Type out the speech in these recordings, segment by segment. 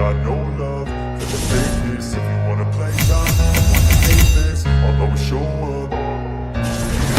got no love for the fakeness. If you wanna play tough, wanna hate this, I'll always show up.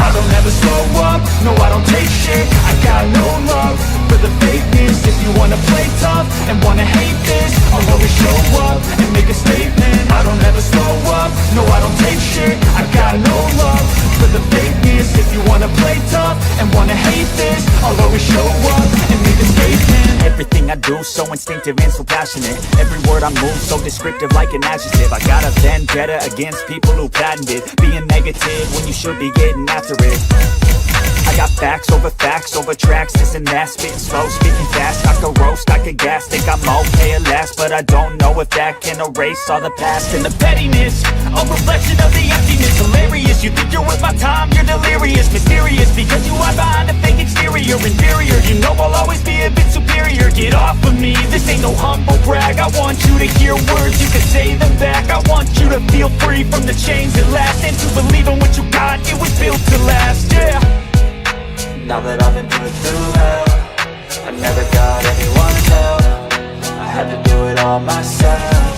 I don't ever slow up, no I don't take shit. I got no love for the fakeness. If you wanna play tough and wanna hate this, I'll always show up and make a statement. I don't ever slow up, no I don't take shit. I got no love for the fakeness. If you wanna play tough and wanna hate this, I'll always show up and make a statement. Everything I do so instinctive and so passionate. Every word I move so descriptive like an adjective. I got a vendetta against people who patented being negative when you should be getting after it. I got facts over tracks, this and that. Spitting slow, speaking fast, I could roast, I could gas. Think I'm okay at last, but I don't know if that can erase all the past. And the pettiness, a reflection of the emptiness. Hilarious, you think you're worth my time, you're delirious. Mysterious, because you hide behind a fake exterior. Inferior, you know I'll always be a bit superior. Get off of me, this ain't no humble brag. I want you to hear words, you can say them back. I want you to feel free from the chains that last, and to believe in what you got, it was built to last, yeah. Now that I've been put through hell, I never got anyone's help. I had to do it all myself.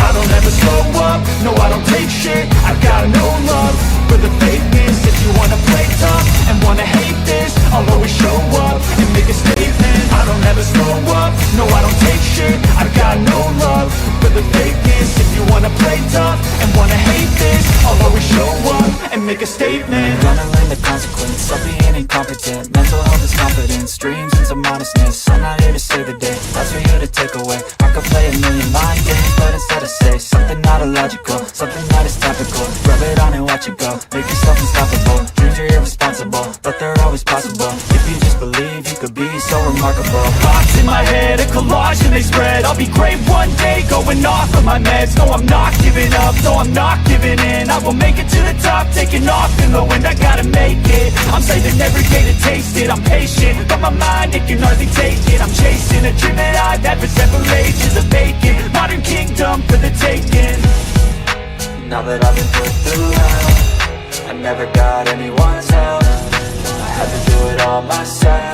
I don't ever slow up, no I don't take shit. I got no love for the fakeness. If you wanna play tough and wanna hate this, I'll always show up and make a statement. I don't ever slow up, no I don't take shit. I got no love for the fakeness. If you wanna play tough and wanna hate this, I'll always show up and make a statement. Gonna learn the consequence of being incompetent. Mental health is confidence, dreams into modestness. I'm not here to save the day, that's for you to take away. I could play a million mind games, but instead I say something not illogical, something that is topical. Rub it on and watch it go, make yourself unstoppable. Dreams are irresponsible, but they're always possible. If you just believe, you could be so remarkable. Thoughts in my head, a collage and they spread. I'll be great one day, going off of my meds. No, I'm not giving up, no, I'm not giving in. I will make it to the top, taking off in the wind. I gotta make it, I'm saving every day to taste it. I'm patient, but my mind, it can hardly take it. I'm chasing a dream that I've had for several ages. A vacant, modern kingdom for the taking. Now that I've been put through hell, I never got anyone's help. I had to do it all myself.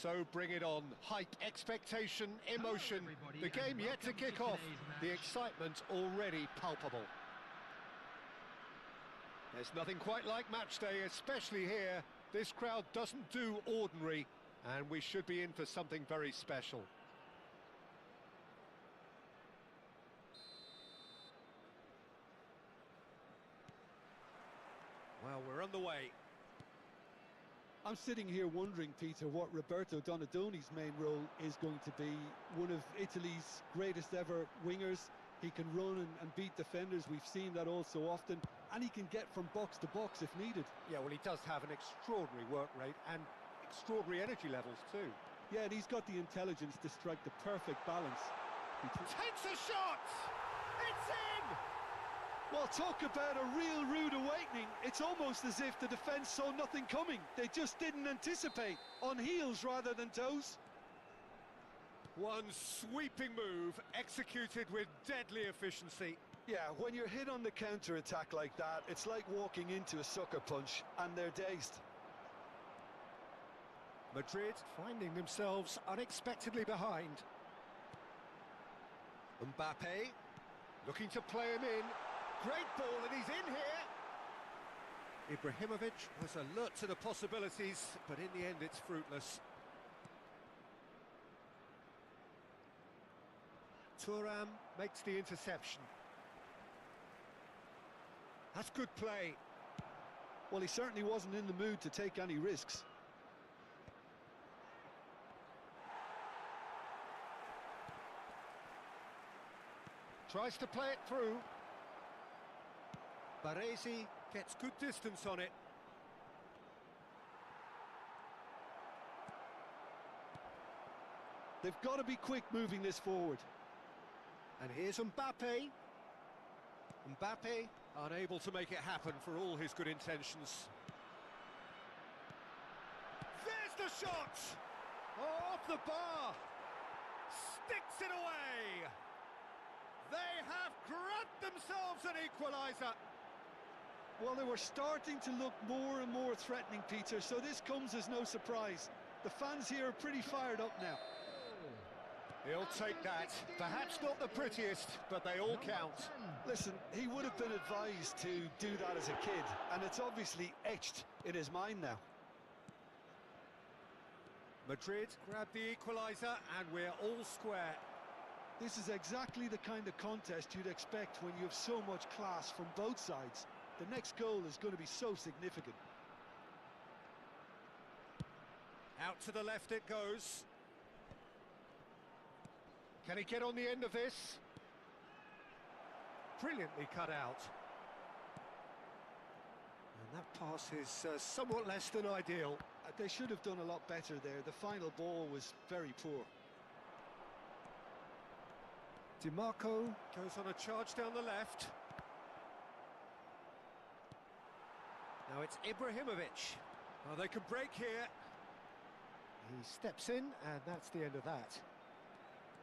So bring it on. Hype, expectation, emotion. The game yet to kick off. The excitement already palpable. There's nothing quite like match day, especially here. This crowd doesn't do ordinary, and we should be in for something very special. Well, we're on the way. I'm sitting here wondering, Peter, what Roberto Donadoni's main role is going to be. One of Italy's greatest ever wingers. He can run and beat defenders. We've seen that all so often. And he can get from box to box if needed. Yeah, well, he does have an extraordinary work rate and extraordinary energy levels too. Yeah, and he's got the intelligence to strike the perfect balance. Takes a shot! It's in! Well, talk about a real rude awakening. It's almost as if the defence saw nothing coming. They just didn't anticipate. On heels rather than toes. One sweeping move, executed with deadly efficiency. Yeah, when you're hit on the counter-attack like that, it's like walking into a sucker punch, and they're dazed. Madrid finding themselves unexpectedly behind. Mbappe looking to play him in. Great ball, and he's in here. Ibrahimovic was alert to the possibilities, but in the end it's fruitless. Thuram makes the interception. That's good play. Well, he certainly wasn't in the mood to take any risks. Tries to play it through. Baresi gets good distance on it. They've got to be quick moving this forward. And here's Mbappe. Mbappe unable to make it happen for all his good intentions. There's the shot! Oh, off the bar! Sticks it away! They have grabbed themselves an equaliser! Well, they were starting to look more and more threatening, Peter, so this comes as no surprise. The fans here are pretty fired up now. He'll take that. Perhaps not the prettiest, but they all count. Listen, he would have been advised to do that as a kid, and it's obviously etched in his mind now. Madrid grab the equaliser, and we're all square. This is exactly the kind of contest you'd expect when you have so much class from both sides. The next goal is going to be so significant. Out to the left it goes. Can he get on the end of this? Brilliantly cut out. And that pass is somewhat less than ideal. They should have done a lot better there. The final ball was very poor. Di Marco goes on a charge down the left. Now it's Ibrahimovic. Oh, they can break here. He steps in, and that's the end of that.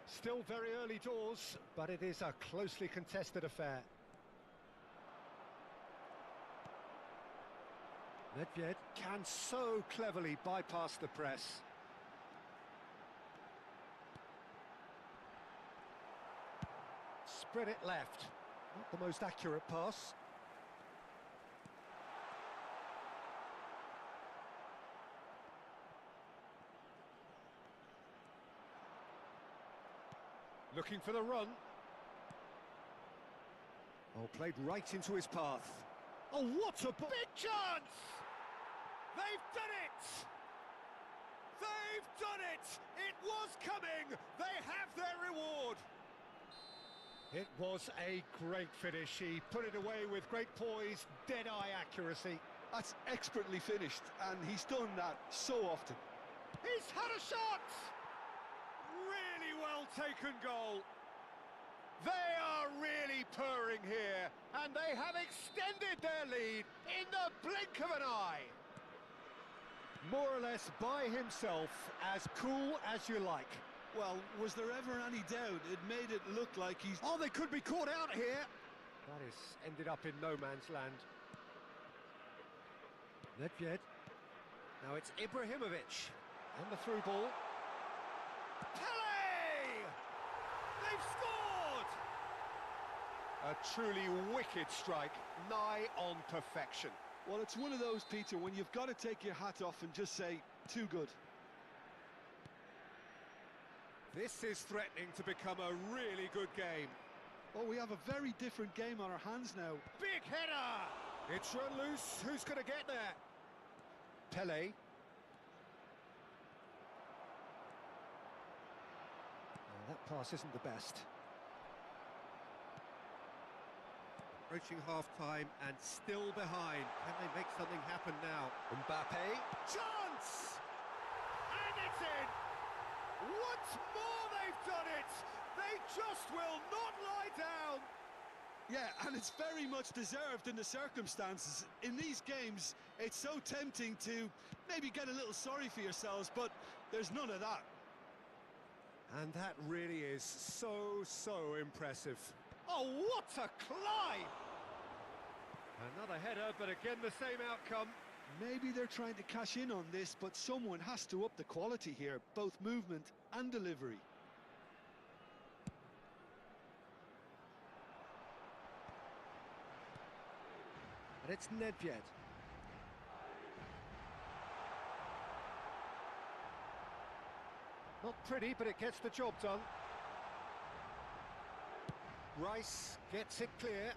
Still very early doors, but it is a closely contested affair. Nedved can so cleverly bypass the press. Spread it left. Not the most accurate pass. Looking for the run. Oh, played right into his path. Oh, what a big chance! They've done it! They've done it! It was coming! They have their reward! It was a great finish. He put it away with great poise, dead-eye accuracy. That's expertly finished, and he's done that so often. He's had a shot! Really well taken goal. They are really purring here, and they have extended their lead in the blink of an eye. More or less by himself, as cool as you like. Well, was there ever any doubt? It made it look like he's... Oh, they could be caught out here. That has ended up in no man's land. Nedved. Now it's Ibrahimovic. And the through ball. Pele! They've scored! A truly wicked strike, nigh on perfection. Well, it's one of those, Peter, when you've got to take your hat off and just say, too good. This is threatening to become a really good game. Oh, we have a very different game on our hands now. Big header! It's run loose. Who's going to get there? Pele. Oh, that pass isn't the best. Approaching half-time and still behind. Can they make something happen now? Mbappe. Chance! And it's in! Once more they've done it! They just will not lie down! Yeah, and it's very much deserved in the circumstances. In these games, it's so tempting to maybe get a little sorry for yourselves, but there's none of that. And that really is so impressive. Oh, what a climb! Another header, but again the same outcome. Maybe they're trying to cash in on this, but someone has to up the quality here, both movement and delivery. And it's Nedved. Not pretty, but it gets the job done. Rice gets it clear.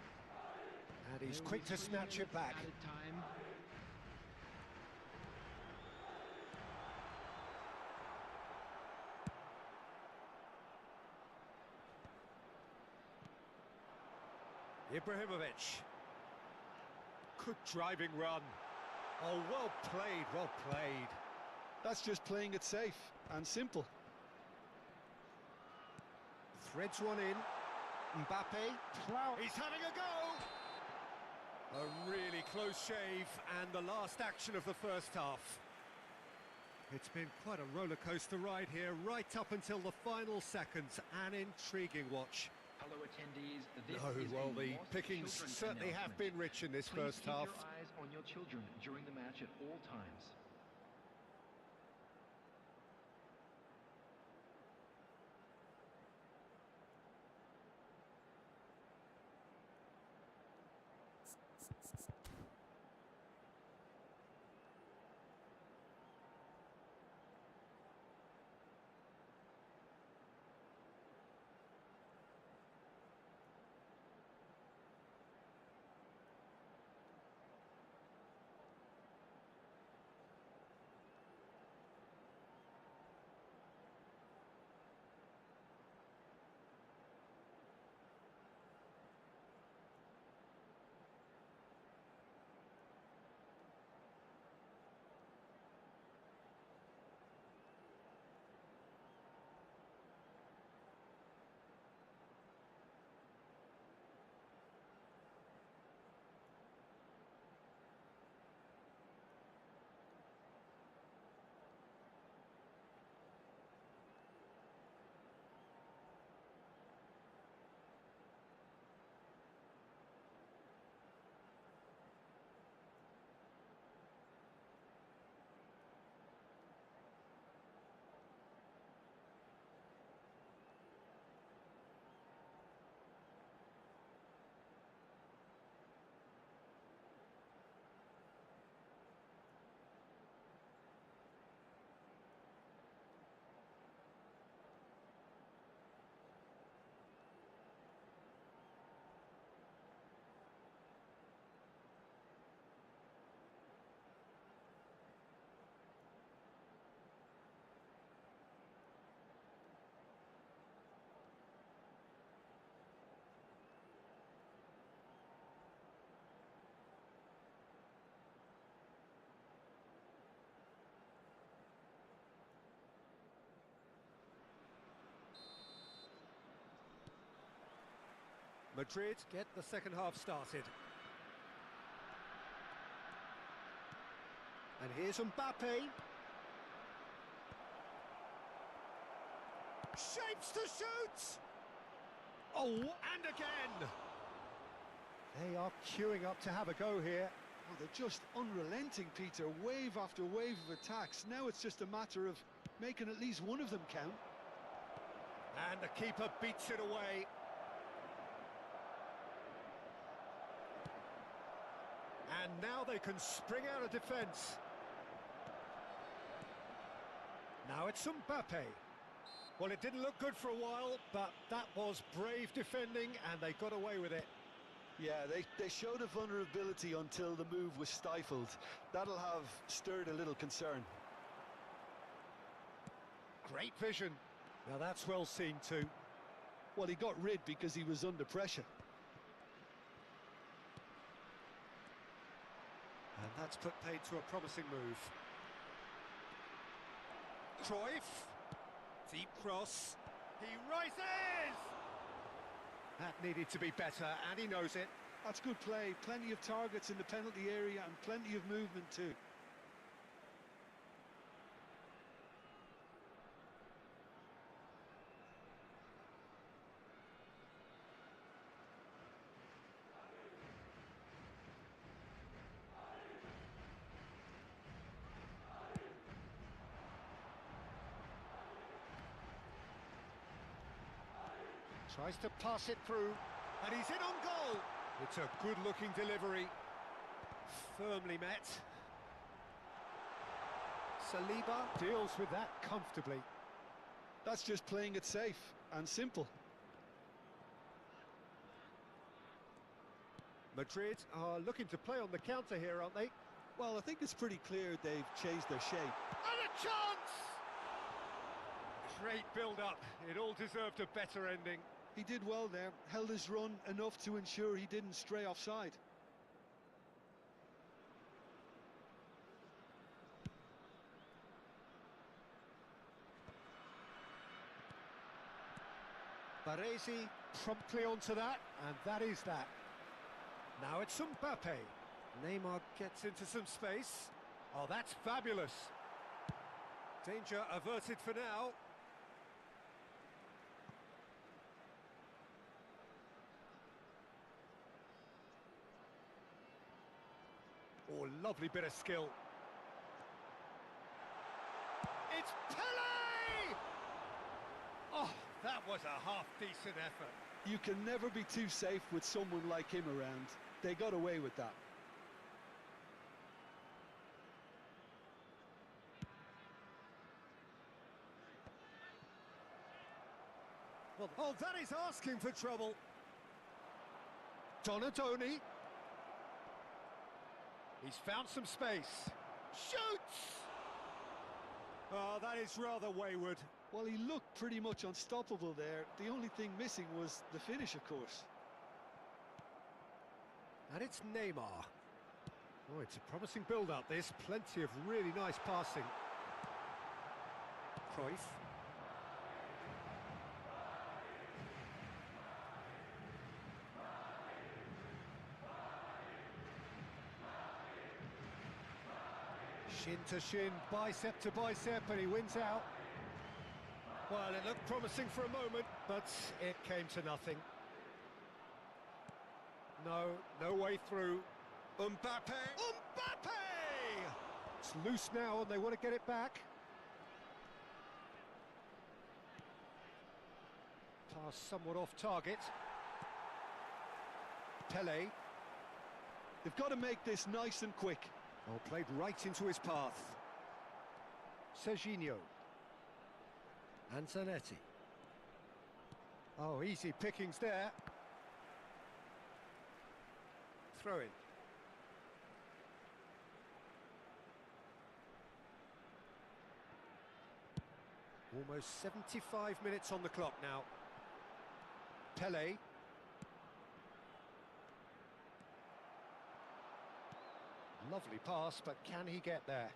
And he's quick to snatch it back. Ibrahimovic. Good driving run. Oh, well played, well played. That's just playing it safe and simple. Threads one in. Mbappe. He's having a go! A really close shave, and the last action of the first half. It's been quite a roller coaster ride here, right up until the final seconds. An intriguing watch. Hello attendees, this No, is well, a the lost pickings children certainly have announcement. been rich in this Please first keep half. your eyes on your children during the match at all times. Madrid get the second half started. And here's Mbappe. Shapes to shoot! Oh, and again! They are queuing up to have a go here. Oh, they're just unrelenting, Peter. Wave after wave of attacks. Now it's just a matter of making at least one of them count. And the keeper beats it away. And now they can spring out of defence. Now it's Mbappe. Well, it didn't look good for a while, but that was brave defending, and they got away with it. Yeah, they showed a vulnerability until the move was stifled. That'll have stirred a little concern. Great vision. Now that's well seen too. Well, he got rid because he was under pressure. And that's put paid to a promising move. Cruyff. Deep cross. He rises! That needed to be better, and he knows it. That's good play. Plenty of targets in the penalty area and plenty of movement too. Tries to pass it through, and he's in on goal. It's a good-looking delivery. Firmly met. Saliba deals with that comfortably. That's just playing it safe and simple. Madrid are looking to play on the counter here, aren't they? Well, I think it's pretty clear they've changed their shape. And a chance! Great build-up. It all deserved a better ending. He did well there, held his run enough to ensure he didn't stray offside. Baresi promptly onto that, and that is that. Now it's Mbappe. Neymar gets into some space. Oh, that's fabulous. Danger averted for now. Oh, lovely bit of skill. It's Pele! Oh, that was a half-decent effort. You can never be too safe with someone like him around. They got away with that. Well, oh, that is asking for trouble. Donatoni. He's found some space. Shoots! Oh, that is rather wayward. Well, he looked pretty much unstoppable there. The only thing missing was the finish, of course. And it's Neymar. Oh, it's a promising build-up, this. Plenty of really nice passing. Cruyff. Shin to shin, bicep to bicep, and he wins out. Well, it looked promising for a moment, but it came to nothing. No way through. Mbappe! Mbappe! It's loose now, and they want to get it back. Pass somewhat off target. Pele. They've got to make this nice and quick. Oh, played right into his path. Serginho. And Zanetti. Oh, easy pickings there. Throw in. Almost 75 minutes on the clock now. Pele. Lovely pass, but can he get there?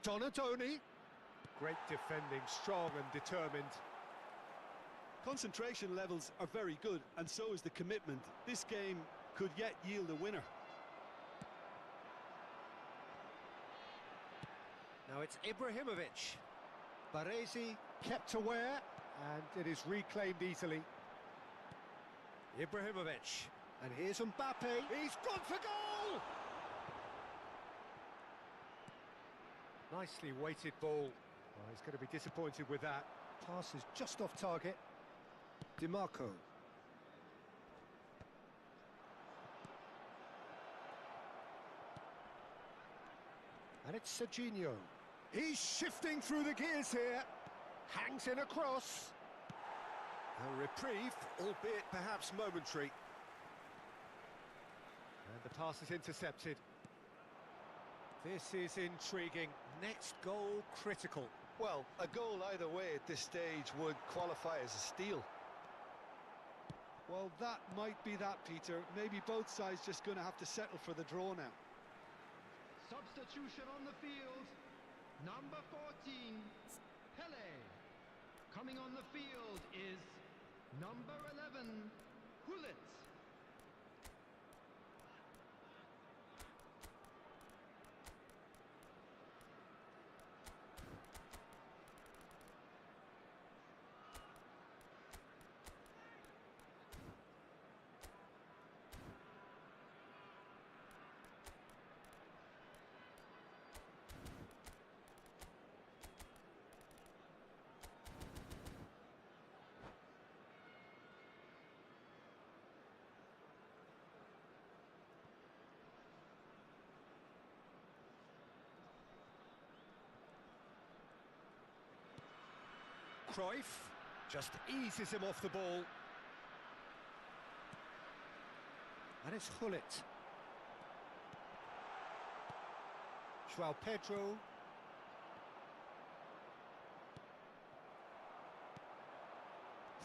Donatoni. Great defending, strong and determined. Concentration levels are very good, and so is the commitment. This game could yet yield a winner. Now it's Ibrahimovic. Baresi kept aware, and it is reclaimed easily. Ibrahimovic. And here's Mbappe. He's gone for goal! Nicely weighted ball. Oh, he's going to be disappointed with that. Pass is just off target. DiMarco. And it's Serginho. He's shifting through the gears here. Hangs in a cross. A reprieve, albeit perhaps momentary. And the pass is intercepted. This is intriguing. Next goal critical. Well, a goal either way at this stage would qualify as a steal. Well, that might be that, Peter. Maybe both sides just going to have to settle for the draw now. Substitution on the field. Number 14, Pele. Coming on the field is number 11, Hullet. Cruyff just eases him off the ball. And it's Hullet. João Pedro.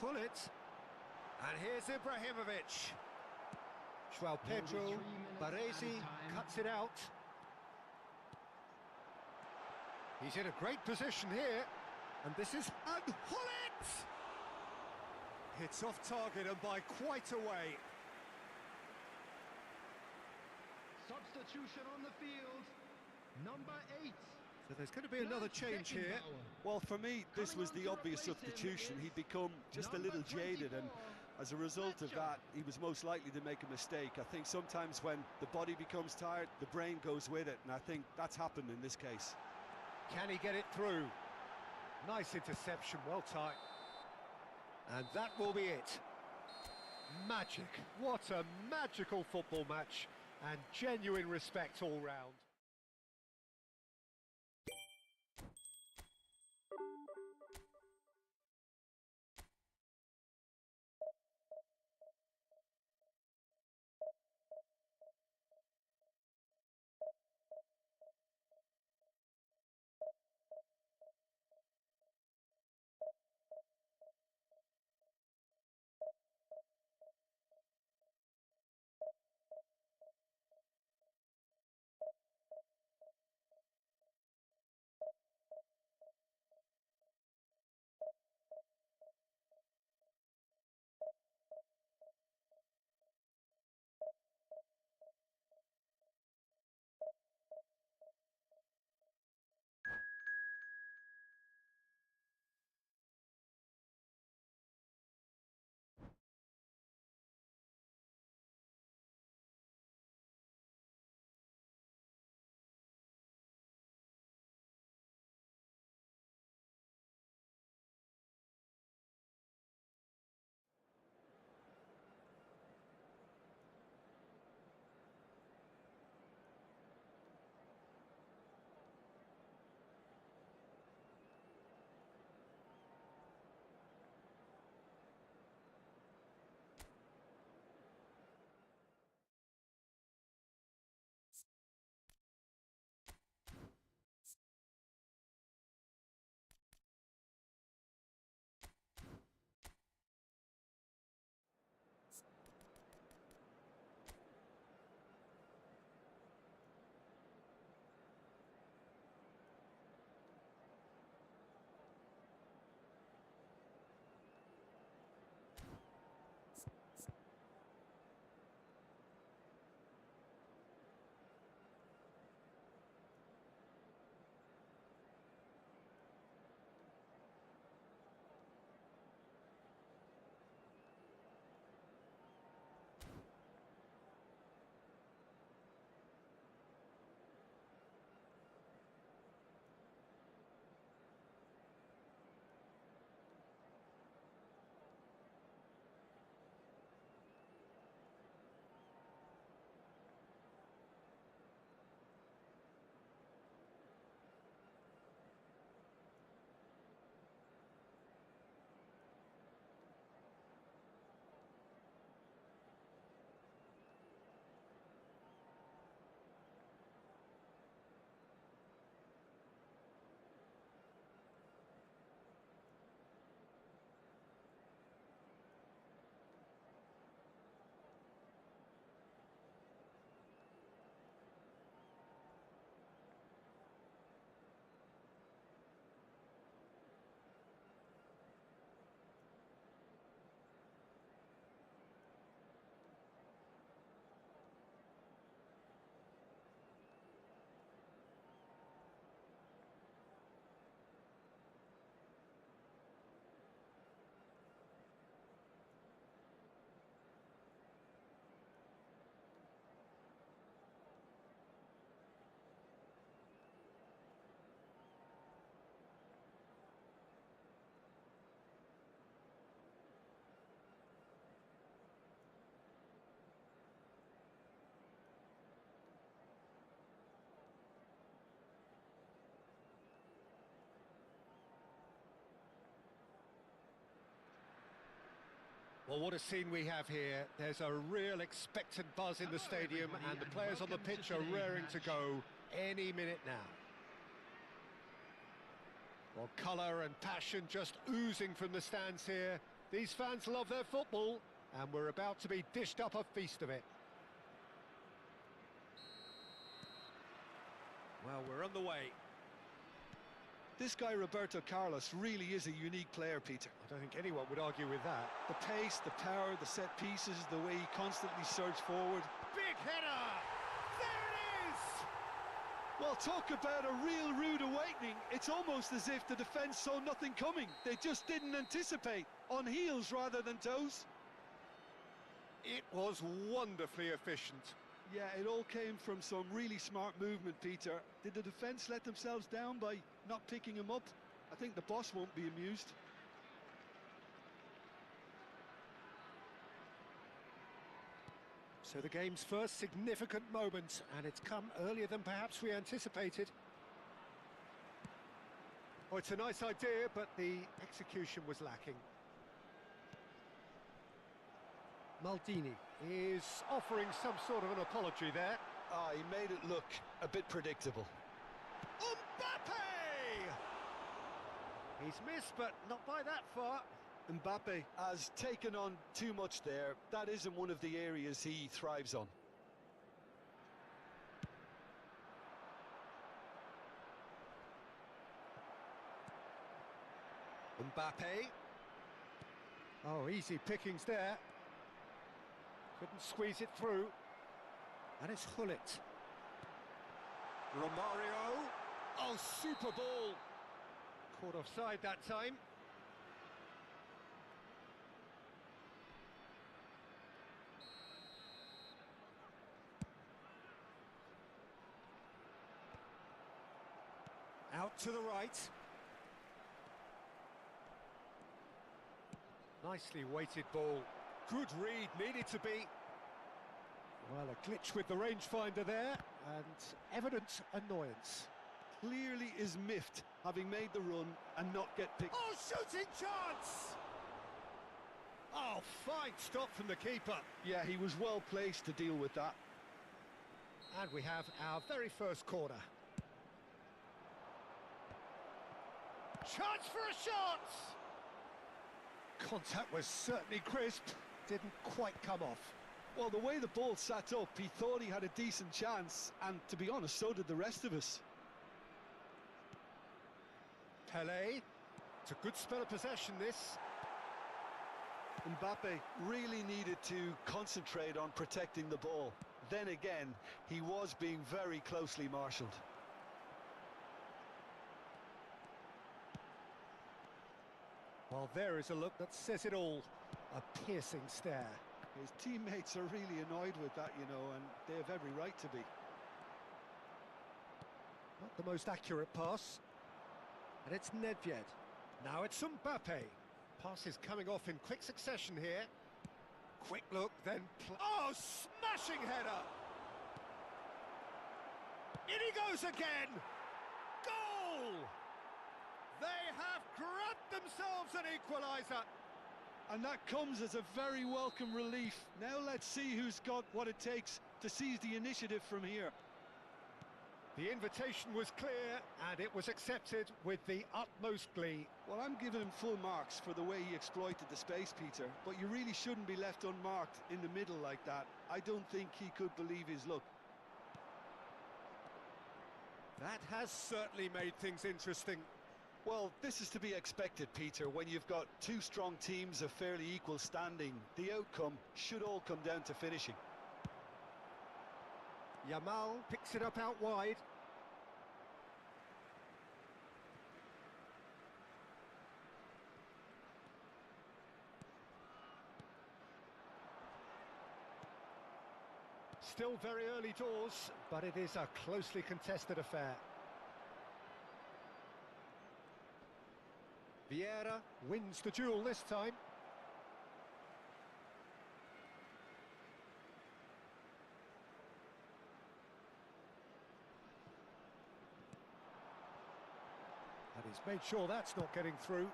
Hullet. And here's Ibrahimovic. João Pedro. Baresi cuts it out. He's in a great position here. And this is Hullet! Hits off target and by quite a way. Substitution on the field. Number 8. So there's going to be another change here. Well, for me, this was the obvious substitution. He'd become just a little jaded, and as a result of that, he was most likely to make a mistake. I think sometimes when the body becomes tired, the brain goes with it, and I think that's happened in this case. Can he get it through? Nice interception, well timed. And that will be it. Magic. What a magical football match. And genuine respect all round. Well, what a scene we have here. There's a real expectant buzz in the Hello, stadium, everybody, and the and players on the welcome to pitch are today's raring to match. go any minute now. Well, colour and passion just oozing from the stands here. These fans love their football, and we're about to be dished up a feast of it. Well, we're on the way. This guy, Roberto Carlos, really is a unique player, Peter. I don't think anyone would argue with that. The pace, the power, the set pieces, the way he constantly surges forward. Big header! There it is! Well, talk about a real rude awakening. It's almost as if the defence saw nothing coming. They just didn't anticipate, on heels rather than toes. It was wonderfully efficient. Yeah, it all came from some really smart movement, Peter. Did the defence let themselves down by not picking him up? I think the boss won't be amused. So the game's first significant moment, and it's come earlier than perhaps we anticipated. Oh, it's a nice idea, but the execution was lacking. Maldini is offering some sort of an apology there. Ah, he made it look a bit predictable. Mbappe! He's missed, but not by that far. Mbappe has taken on too much there. That isn't one of the areas he thrives on. Mbappe. Oh, easy pickings there. Couldn't squeeze it through. And it's Hullet. Romario. Oh, super ball. Caught offside that time. Out to the right. Nicely weighted ball. Good read, needed to be. Well, a glitch with the rangefinder there, and evident annoyance. Clearly is miffed, having made the run and not get picked. Oh, shooting chance! Oh, fine stop from the keeper. Yeah, he was well placed to deal with that. And we have our very first corner. Chance for a shot! Contact was certainly crisp, didn't quite come off. Well, the way the ball sat up, he thought he had a decent chance, and to be honest, so did the rest of us. Pelé, it's a good spell of possession, this. Mbappe really needed to concentrate on protecting the ball. Then again, he was being very closely marshalled. Well, there is a look that says it all. A piercing stare. His teammates are really annoyed with that, you know, and they have every right to be. Not the most accurate pass. And it's Nedved. Now it's Mbappe. Pass is coming off in quick succession here. Quick look, then... Oh, smashing header! In he goes again! Goal! They have grabbed themselves an equaliser. And that comes as a very welcome relief. Now let's see who's got what it takes to seize the initiative from here. The invitation was clear, and it was accepted with the utmost glee. Well, I'm giving him full marks for the way he exploited the space, Peter, but you really shouldn't be left unmarked in the middle like that. I don't think he could believe his luck. That has certainly made things interesting. Well, this is to be expected, Peter. When you've got two strong teams of fairly equal standing, the outcome should all come down to finishing. Yamal picks it up out wide. Still very early doors, but it is a closely contested affair. Vieira wins the duel this time. And he's made sure that's not getting through.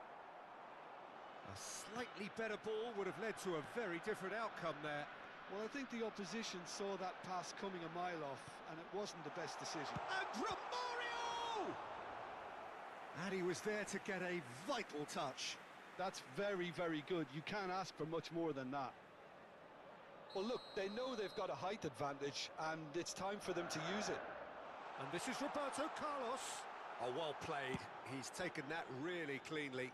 A slightly better ball would have led to a very different outcome there. Well, I think the opposition saw that pass coming a mile off, and it wasn't the best decision. And Romario! And he was there to get a vital touch. That's very, very good. You can't ask for much more than that. Well, look, they know they've got a height advantage, and it's time for them to use it. And this is Roberto Carlos. Oh, well played. He's taken that really cleanly.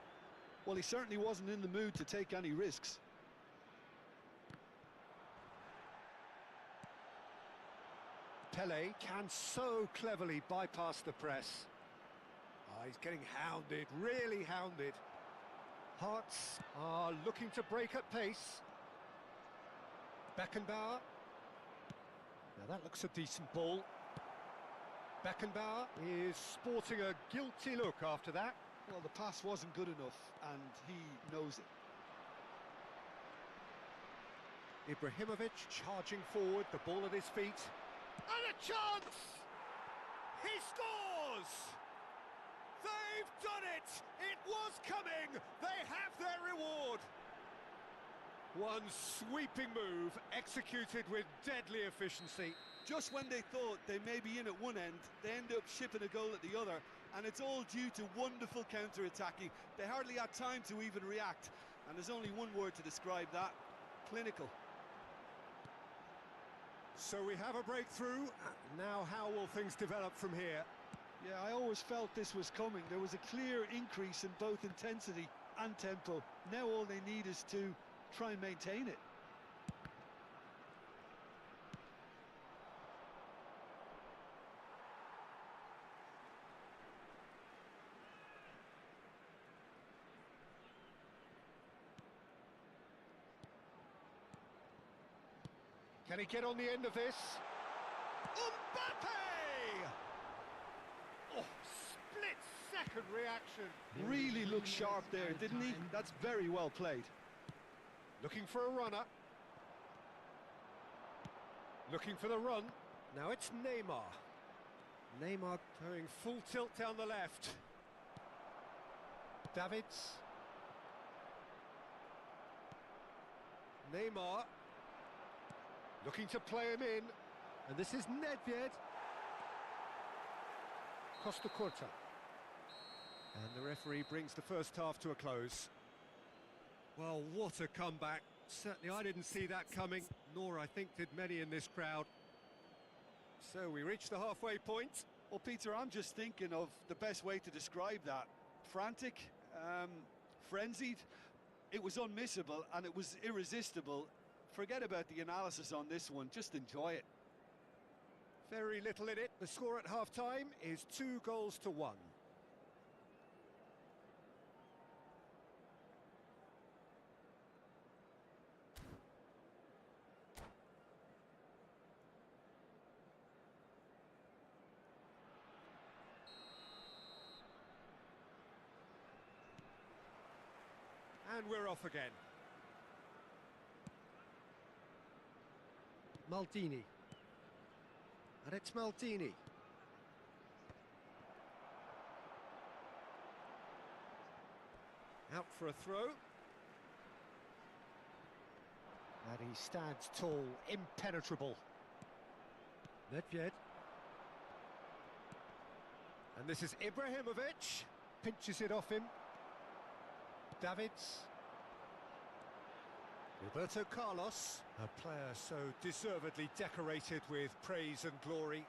Well, he certainly wasn't in the mood to take any risks. Pele can so cleverly bypass the press. Oh, he's getting hounded, really hounded. Hearts are looking to break at pace. Beckenbauer. Now that looks a decent ball. Beckenbauer is sporting a guilty look after that. Well, the pass wasn't good enough, and he knows it. Ibrahimovic charging forward, the ball at his feet. And a chance! He scores! They've done it! It was coming! They have their reward! One sweeping move, executed with deadly efficiency. Just when they thought they may be in at one end, they end up shipping a goal at the other, and it's all due to wonderful counter-attacking. They hardly had time to even react, and there's only one word to describe that: clinical. So we have a breakthrough. Now how will things develop from here? Yeah, I always felt this was coming. There was a clear increase in both intensity and tempo. Now all they need is to try and maintain it. Can he get on the end of this? Mbappe! Oh, split-second reaction. Really looked sharp there, didn't he? That's very well played. Looking for a runner. Looking for the run. Now it's Neymar. Neymar going full tilt down the left. Davids. Neymar. Looking to play him in. And this is Nedved. Costa Curta. And the referee brings the first half to a close. Well, what a comeback. Certainly I didn't see that coming, nor I think did many in this crowd. So we reach the halfway point. Well, Peter, I'm just thinking of the best way to describe that. Frantic, frenzied. It was unmissable and it was irresistible. Forget about the analysis on this one, just enjoy it. Very little in it. The score at half-time is 2-1. And we're off again. Maldini. And it's Maldini. Out for a throw. And he stands tall, impenetrable. Nedved. And this is Ibrahimovic. Pinches it off him. Davids. Roberto Carlos, a player so deservedly decorated with praise and glory.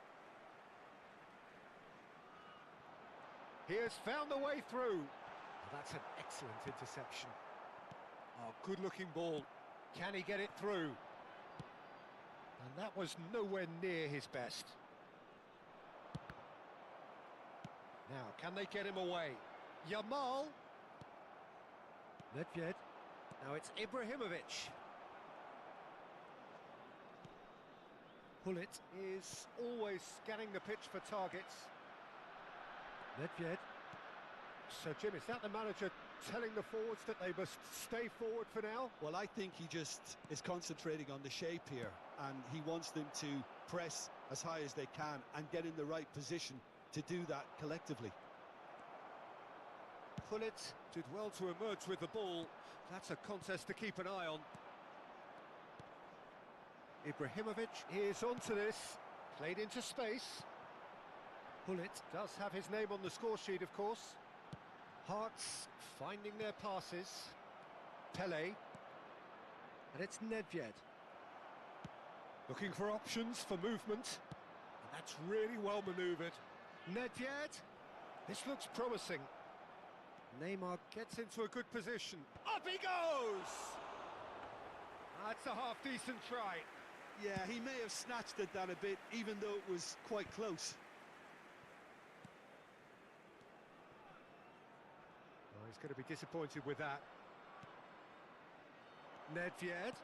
He has found the way through. Oh, that's an excellent interception. Oh, good-looking ball. Can he get it through? And that was nowhere near his best. Now, can they get him away? Yamal. Nedved. Now it's Ibrahimovic. Hullet is always scanning the pitch for targets. Nedved. So, Jim, is that the manager telling the forwards that they must stay forward for now? Well, I think he just is concentrating on the shape here, and he wants them to press as high as they can and get in the right position to do that collectively. Gullit did well to emerge with the ball. That's a contest to keep an eye on. Ibrahimovic is onto this. Played into space. Gullit does have his name on the score sheet, of course. Hearts finding their passes. Pele. And it's Nedved. Looking for options for movement. And that's really well manoeuvred. Nedved. This looks promising. Neymar gets into a good position. Up he goes! That's a half-decent try. Yeah, he may have snatched at that a bit, even though it was quite close. Oh, he's going to be disappointed with that. Nedved.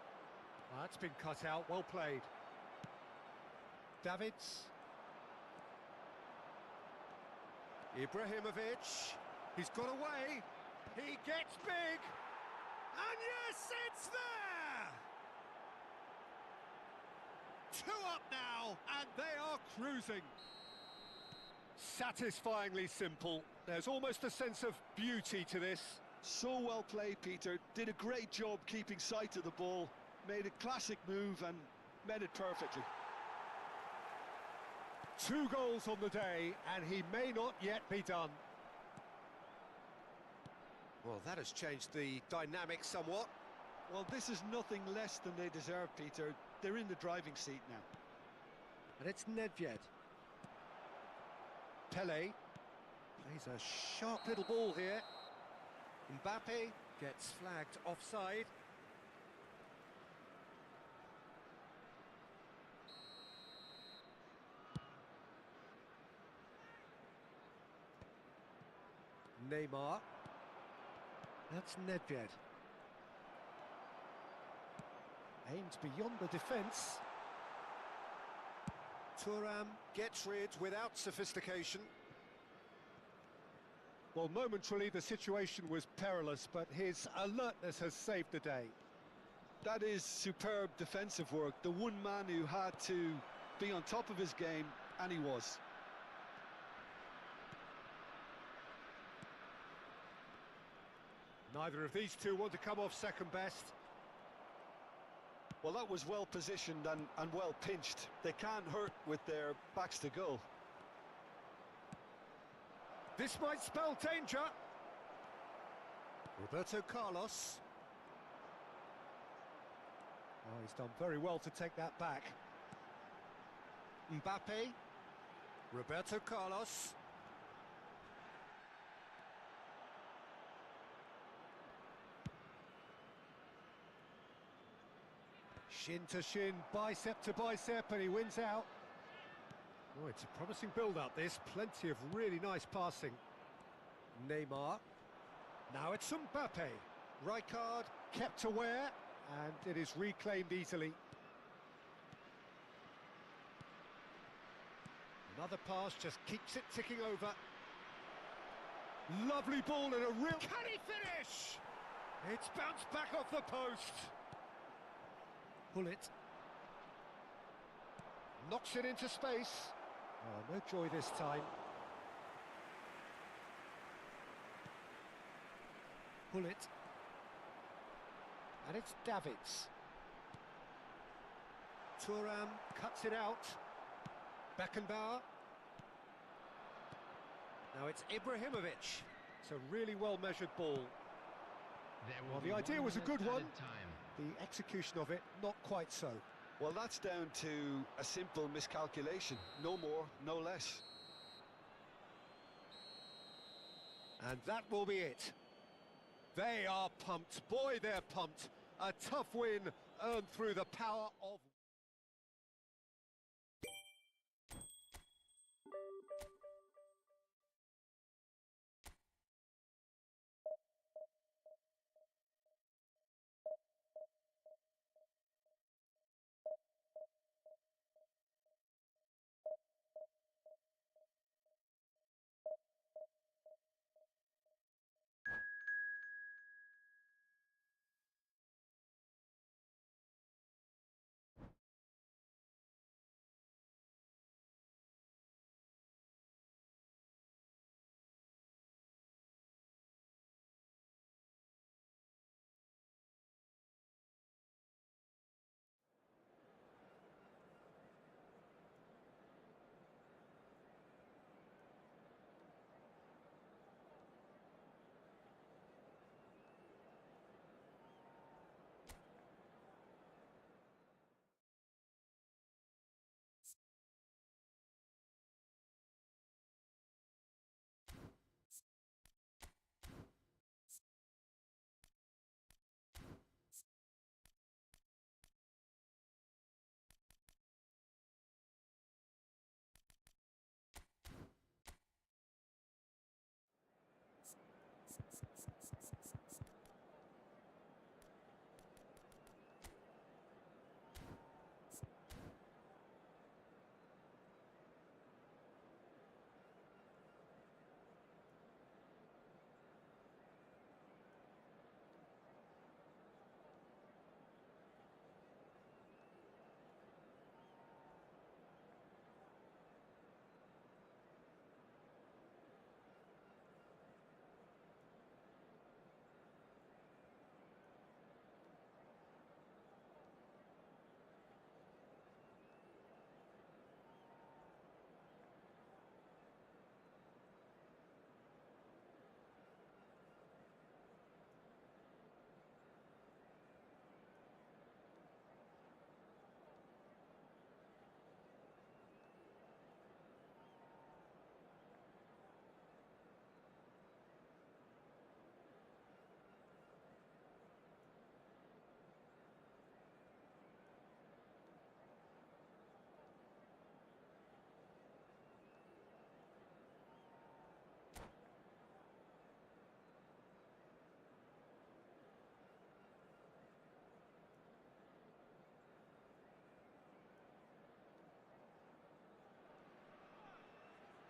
Oh, that's been cut out, well played. Davids. Ibrahimovic. He's got away. He gets big. And yes, it's there! 2 up now, and they are cruising. Satisfyingly simple. There's almost a sense of beauty to this. So well played, Peter. Did a great job keeping sight of the ball. Made a classic move and met it perfectly. 2 goals on the day, and he may not yet be done. Well, that has changed the dynamic somewhat. Well, this is nothing less than they deserve, Peter. They're in the driving seat now. And it's Nedved. Pele plays a sharp little ball here. Mbappe gets flagged offside. Neymar. That's Nedved. Aims beyond the defence. Thuram gets rid without sophistication. Well, momentarily the situation was perilous, but his alertness has saved the day. That is superb defensive work. The one man who had to be on top of his game, and he was. Neither of these two want to come off second best. Well, that was well positioned and well pinched. They can't hurt with their backs to goal. This might spell danger. Roberto Carlos. Oh, he's done very well to take that back. Mbappe. Roberto Carlos. Shin to shin, bicep to bicep, and he wins out. Oh, it's a promising build-up, this. Plenty of really nice passing. Neymar. Now it's Mbappe. Rijkaard kept aware, and it is reclaimed easily. Another pass just keeps it ticking over. Lovely ball and a real... Can he finish? It's bounced back off the post. Gullit. Knocks it into space. Oh, no joy this time. Gullit. And it's Davids. Thuram cuts it out. Beckenbauer. Now it's Ibrahimovic. It's a really well-measured ball. Well, the idea was a good one. The execution of it, not quite so. Well, that's down to a simple miscalculation. No more, no less. And that will be it. They are pumped. Boy, they're pumped. A tough win earned through the power of...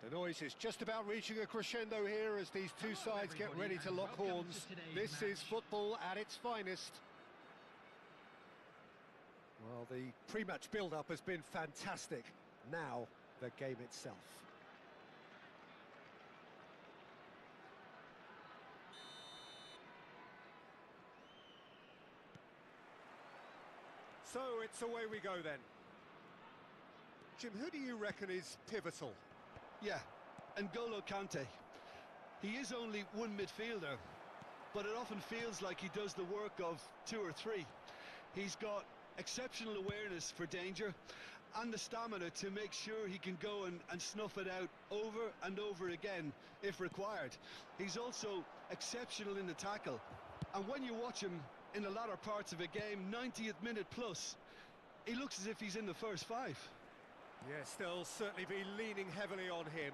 The noise is just about reaching a crescendo here as these two sides get ready to lock horns. This is football at its finest. Well, the pre-match build-up has been fantastic. Now, the game itself. So it's away we go then. Jim, who do you reckon is pivotal? Yeah, N'Golo Kante. He is only one midfielder, but it often feels like he does the work of two or three. He's got exceptional awareness for danger and the stamina to make sure he can go and snuff it out over and over again if required. He's also exceptional in the tackle, and when you watch him in the latter parts of a game, 90th minute plus, he looks as if he's in the first five. Yes, they'll certainly be leaning heavily on him.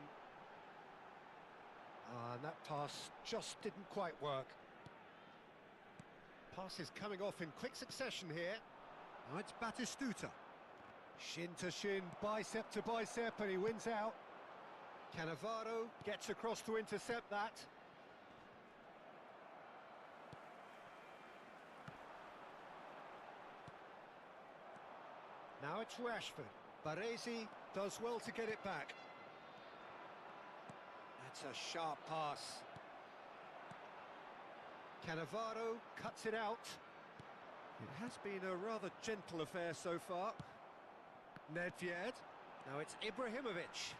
And that pass just didn't quite work. Pass is coming off in quick succession here. Now it's Batistuta. Shin to shin, bicep to bicep, and he wins out. Cannavaro gets across to intercept that. Now it's Rashford. Baresi does well to get it back. That's a sharp pass. Cannavaro cuts it out. It has been a rather gentle affair so far. Nedved. Now it's Ibrahimovic.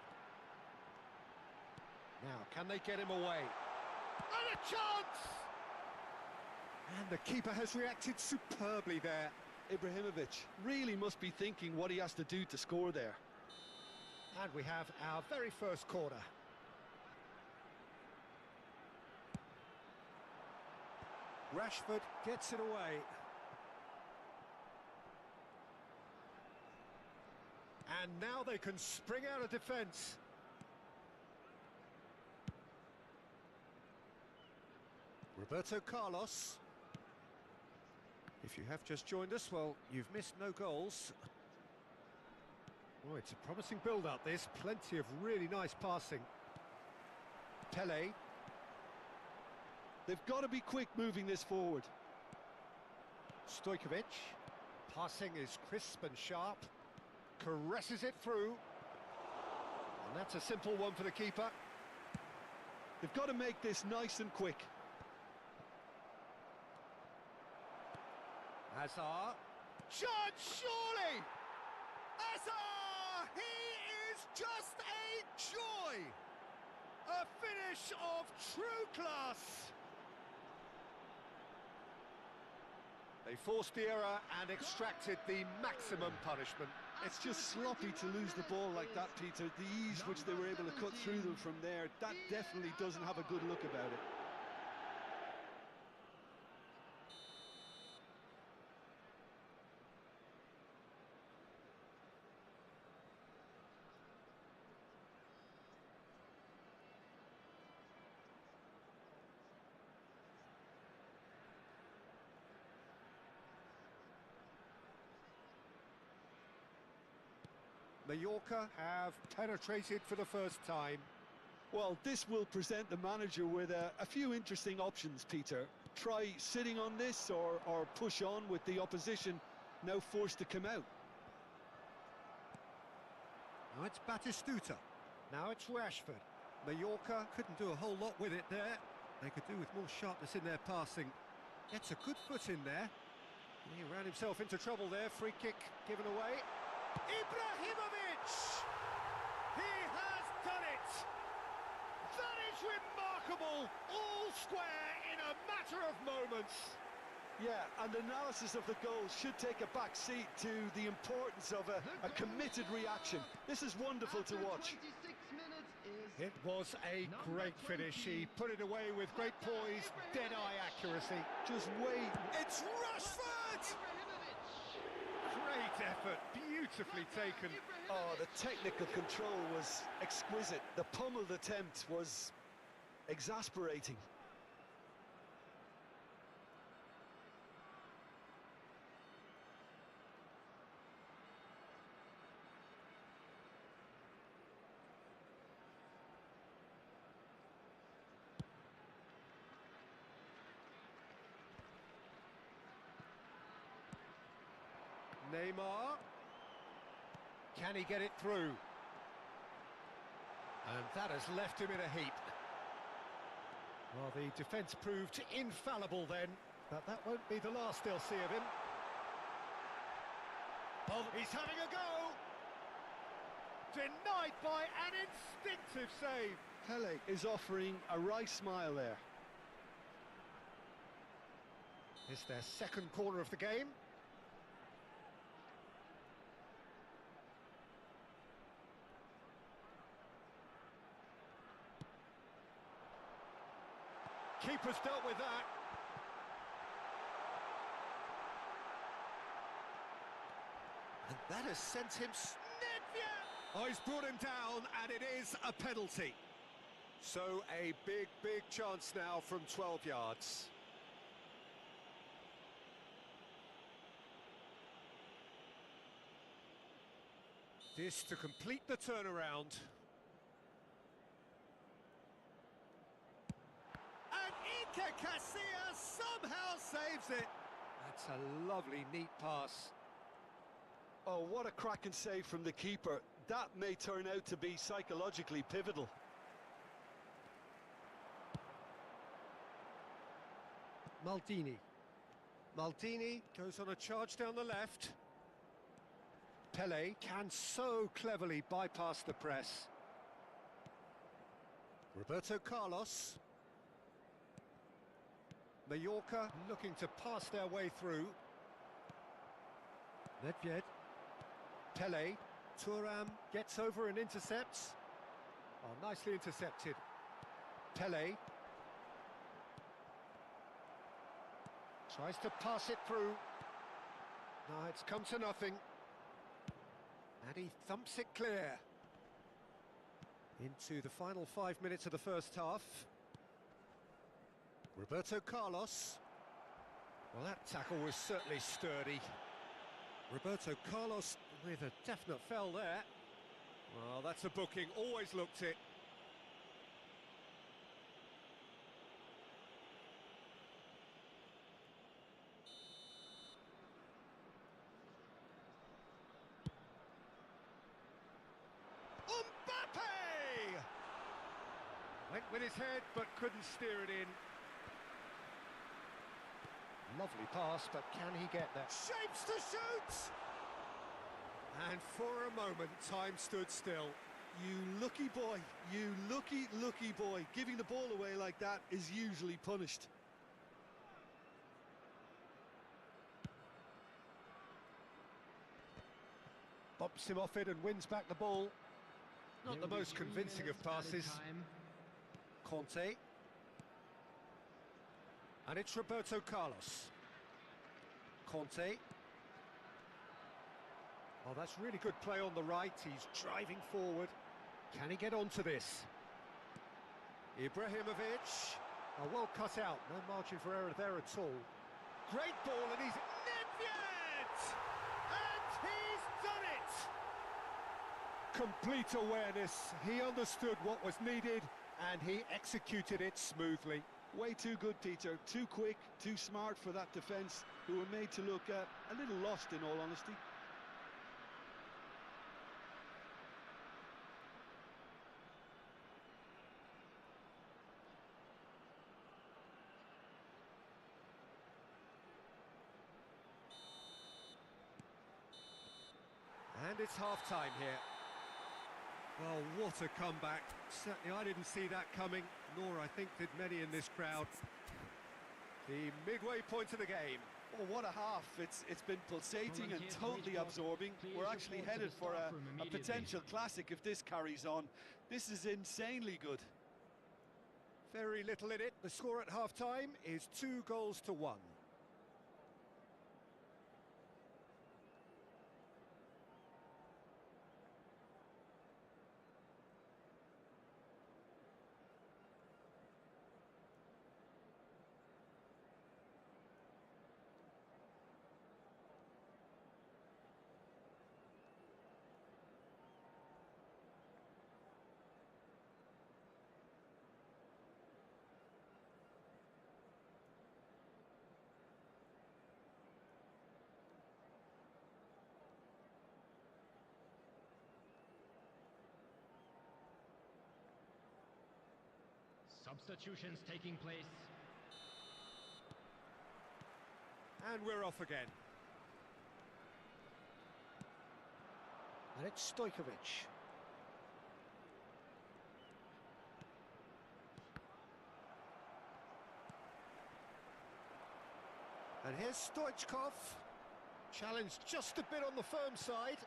Now, can they get him away? And a chance! And the keeper has reacted superbly there. Ibrahimovic really must be thinking what he has to do to score there. And we have our very first corner. Rashford gets it away. And now they can spring out of defence. Roberto Carlos. If you have just joined us, well, you've missed no goals. Oh, it's a promising build-up, this. Plenty of really nice passing. Pele. They've got to be quick moving this forward. Stojkovic. Passing is crisp and sharp. Caresses it through. And that's a simple one for the keeper. They've got to make this nice and quick. Hazard. Chance, surely! Hazard! He is just a joy! A finish of true class! They forced the error and extracted the maximum punishment. It's just sloppy to lose the ball like that, Peter. The ease which they were able to cut through them from there, that definitely doesn't have a good look about it. Mallorca have penetrated for the first time. Well, this will present the manager with a few interesting options, Peter. Try sitting on this or push on with the opposition now forced to come out. Now it's Batistuta. Now it's Rashford. Mallorca couldn't do a whole lot with it there. They could do with more sharpness in their passing. Gets a good foot in there. He ran himself into trouble there. Free kick given away. Ibrahimovic! He has done it! That is remarkable! All square in a matter of moments. Yeah, and analysis of the goal should take a back seat to the importance of a committed reaction. This is wonderful to watch. It was a great finish. He put it away with great poise, dead-eye accuracy. Just wait. It's Rashford! Great effort, beautifully taken. Oh, the technical control was exquisite. The pummeled attempt was exasperating. Neymar. Can he get it through? And that has left him in a heap. Well, the defence proved infallible then, but that won't be the last they'll see of him. Oh, he's having a go! Denied by an instinctive save. Pele is offering a wry smile there. It's their second corner of the game. Keeper's dealt with that. And that has sent him... Oh, he's brought him down, and it is a penalty. So a big, big chance now from 12 yards. This to complete the turnaround. And Iker Casillas somehow saves it. That's a lovely, neat pass. Oh, what a cracking save from the keeper. That may turn out to be psychologically pivotal. Maldini. Maldini goes on a charge down the left. Pele can so cleverly bypass the press. Roberto Carlos. Mallorca looking to pass their way through. Nedved. Pele. Thuram gets over and intercepts. Oh, nicely intercepted. Pele. Tries to pass it through. No, it's come to nothing. And he thumps it clear. Into the final 5 minutes of the first half. Roberto Carlos. Well, that tackle was certainly sturdy. Roberto Carlos with a definite foul there. Well, that's a booking, always looked it. Mbappe! Went with his head, but couldn't steer it in. Lovely pass, but can he get that? Shapes to shoot! And for a moment, time stood still. You lucky boy, you lucky, lucky boy. Giving the ball away like that is usually punished. Bumps him off it and wins back the ball. Not the most convincing of passes. Conte. And it's Roberto Carlos. Conte. Oh, that's really good play on the right. He's driving forward. Can he get onto this? Ibrahimovic. Oh, well cut out. No margin for error there at all. Great ball, and he's... Nedved! And he's done it! Complete awareness. He understood what was needed, and he executed it smoothly. Way too good, Peter. Too quick, too smart for that defence, who were made to look a little lost, in all honesty. And it's half-time here. Well, what a comeback. Certainly I didn't see that coming, nor I think did many in this crowd. The midway point of the game. Oh, what a half. It's been pulsating and totally absorbing. We're actually headed for a potential classic if this carries on. This is insanely good. Very little in it. The score at half-time is 2-1. Substitutions taking place. And we're off again. And it's Stojkovic. And here's Stoichkov. Challenged just a bit on the firm side.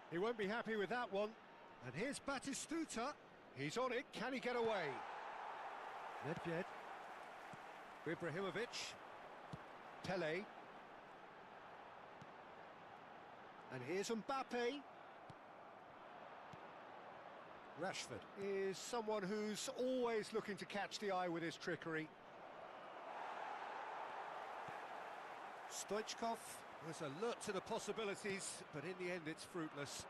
He won't be happy with that one. And here's Batistuta. He's on it. Can he get away? Nedved. Ibrahimovic. Pele. And here's Mbappe. Rashford. Is someone who's always looking to catch the eye with his trickery. Stoichkov. Was alert to the possibilities, but in the end it's fruitless.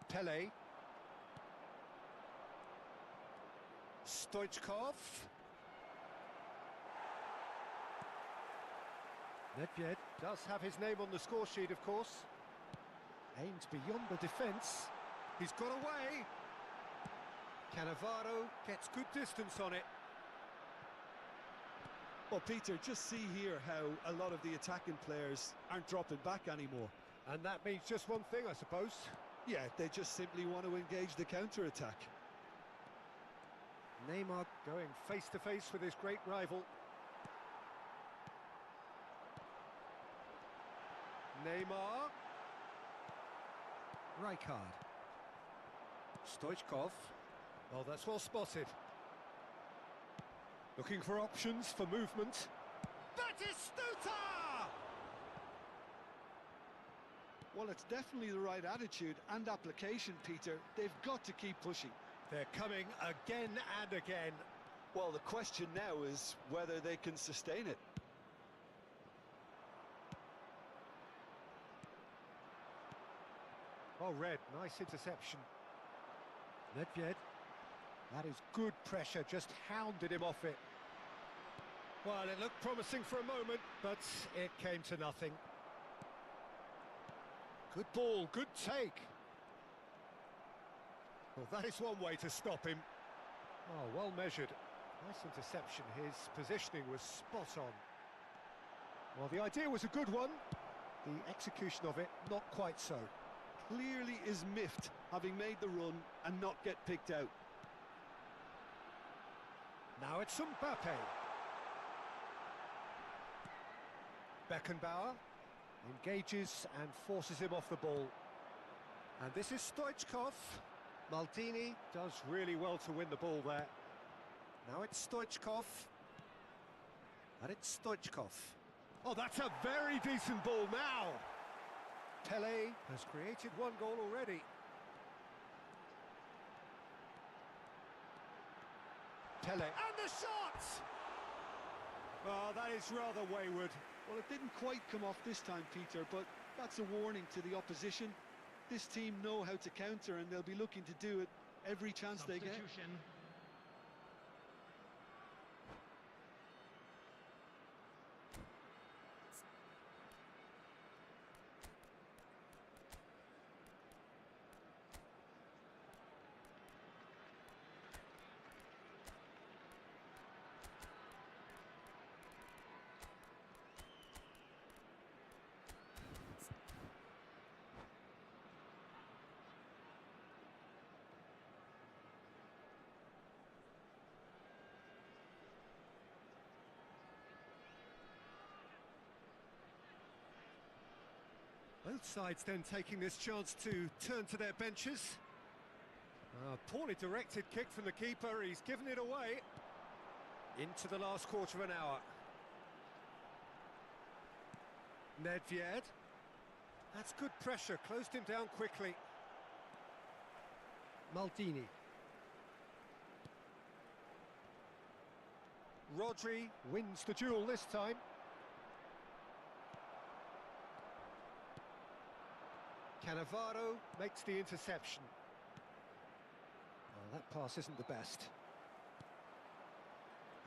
Pele. Stoichkov. Nedved Does have his name on the score sheet, of course. aims beyond the defence. He's got away. Cannavaro gets good distance on it. Well, Peter, just see here how a lot of the attacking players aren't dropping back anymore. And that means just one thing, I suppose. Yeah, they just simply want to engage the counter-attack. Neymar Going face to face with his great rival. Neymar. Rijkaard. Stoichkov. Oh, that's well spotted. Looking for options for movement. Batistuta! Well, it's definitely the right attitude and application, Peter. They've got to keep pushing. They're coming again and again. Well, the question now is whether they can sustain it. Oh, Red, nice interception. Nedved. That is good pressure, just hounded him off it. Well, it looked promising for a moment, but it came to nothing. Good ball, good take. Well, that is one way to stop him. Oh, well measured. Nice interception. His positioning was spot on. Well, the idea was a good one. The execution of it, not quite so. Clearly is miffed, having made the run and not get picked out. Now it's Mbappe. Beckenbauer engages and forces him off the ball. And this is Stoichkov. Maldini does really well to win the ball there. Now it's Stoichkov. And it's Stoichkov. Oh, that's a very decent ball now. Pele has created one goal already. Pele. And the shot! Oh, that is rather wayward. Well, it didn't quite come off this time, Peter, but that's a warning to the opposition. This team know how to counter, and they'll be looking to do it every chance they get. Substitution. Both sides then taking this chance to turn to their benches. Poorly directed kick from the keeper, he's given it away. Into the last quarter of an hour. Nedved. That's good pressure, closed him down quickly. Maldini. Rodri wins the duel this time. Cannavaro makes the interception. Oh, that pass isn't the best.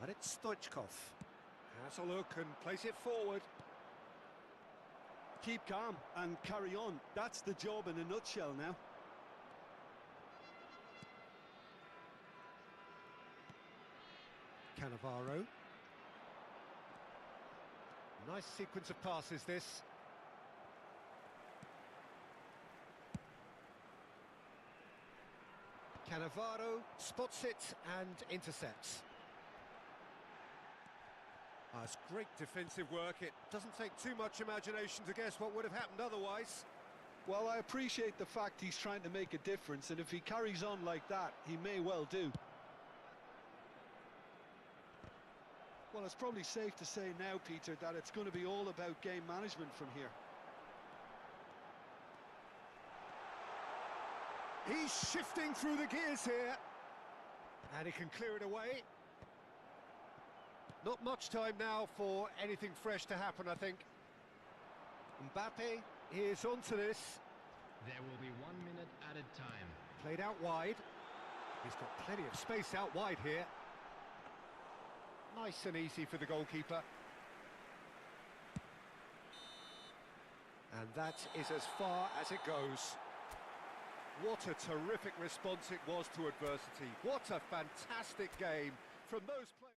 And it's Stoichkov. Has a look and plays it forward. Keep calm and carry on. That's the job in a nutshell now. Cannavaro. Nice sequence of passes, this. Cannavaro spots it and intercepts. It's great defensive work. It doesn't take too much imagination to guess what would have happened otherwise. Well, I appreciate the fact he's trying to make a difference, and if he carries on like that, he may well do. Well, it's probably safe to say now, Peter, that it's going to be all about game management from here. He's shifting through the gears here. And he can clear it away. Not much time now for anything fresh to happen, I think. Mbappe is onto this. There will be 1 minute added time. Played out wide. He's got plenty of space out wide here. Nice and easy for the goalkeeper. And that is as far as it goes. What a terrific response it was to adversity. What a fantastic game from those players.